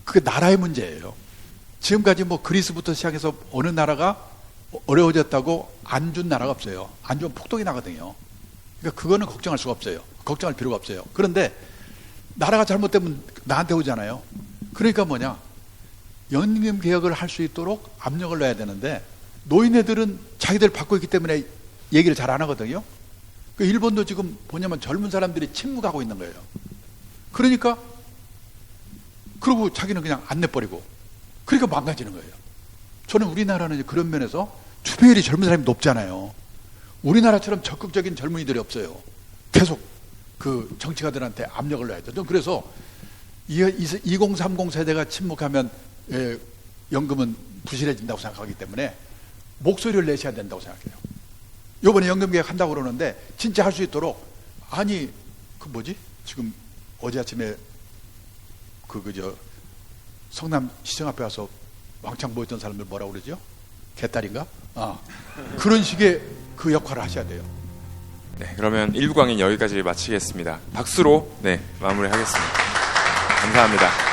그게 나라의 문제예요. 지금까지 뭐 그리스부터 시작해서 어느 나라가 어려워졌다고 안 준 나라가 없어요. 안 주면 폭동이 나거든요. 그러니까 그거는 걱정할 수가 없어요. 걱정할 필요가 없어요. 그런데 나라가 잘못되면 나한테 오잖아요. 그러니까 뭐냐? 연금 개혁을 할 수 있도록 압력을 넣어야 되는데 노인네들은 자기들 받고 있기 때문에 얘기를 잘 안 하거든요. 그 일본도 지금 뭐냐면 젊은 사람들이 침묵하고 있는 거예요. 그러니까 그러고 자기는 그냥 안 내버리고 그러니까 망가지는 거예요. 저는 우리나라는 그런 면에서 투표율이 젊은 사람이 높잖아요. 우리나라처럼 적극적인 젊은이들이 없어요. 계속 그 정치가들한테 압력을 넣어야 돼요. 그래서 2030 세대가 침묵하면 연금은 부실해진다고 생각하기 때문에 목소리를 내셔야 된다고 생각해요. 이번에 연금 개혁 한다고 그러는데 진짜 할 수 있도록 아니 지금 어제 아침에 성남 시청 앞에 와서 왕창 모였던 사람들 뭐라고 그러죠? 개딸인가? 그런 식의 그 역할을 하셔야 돼요. 네, 그러면 1부 강의 여기까지 마치겠습니다. 박수로 마무리하겠습니다. 감사합니다.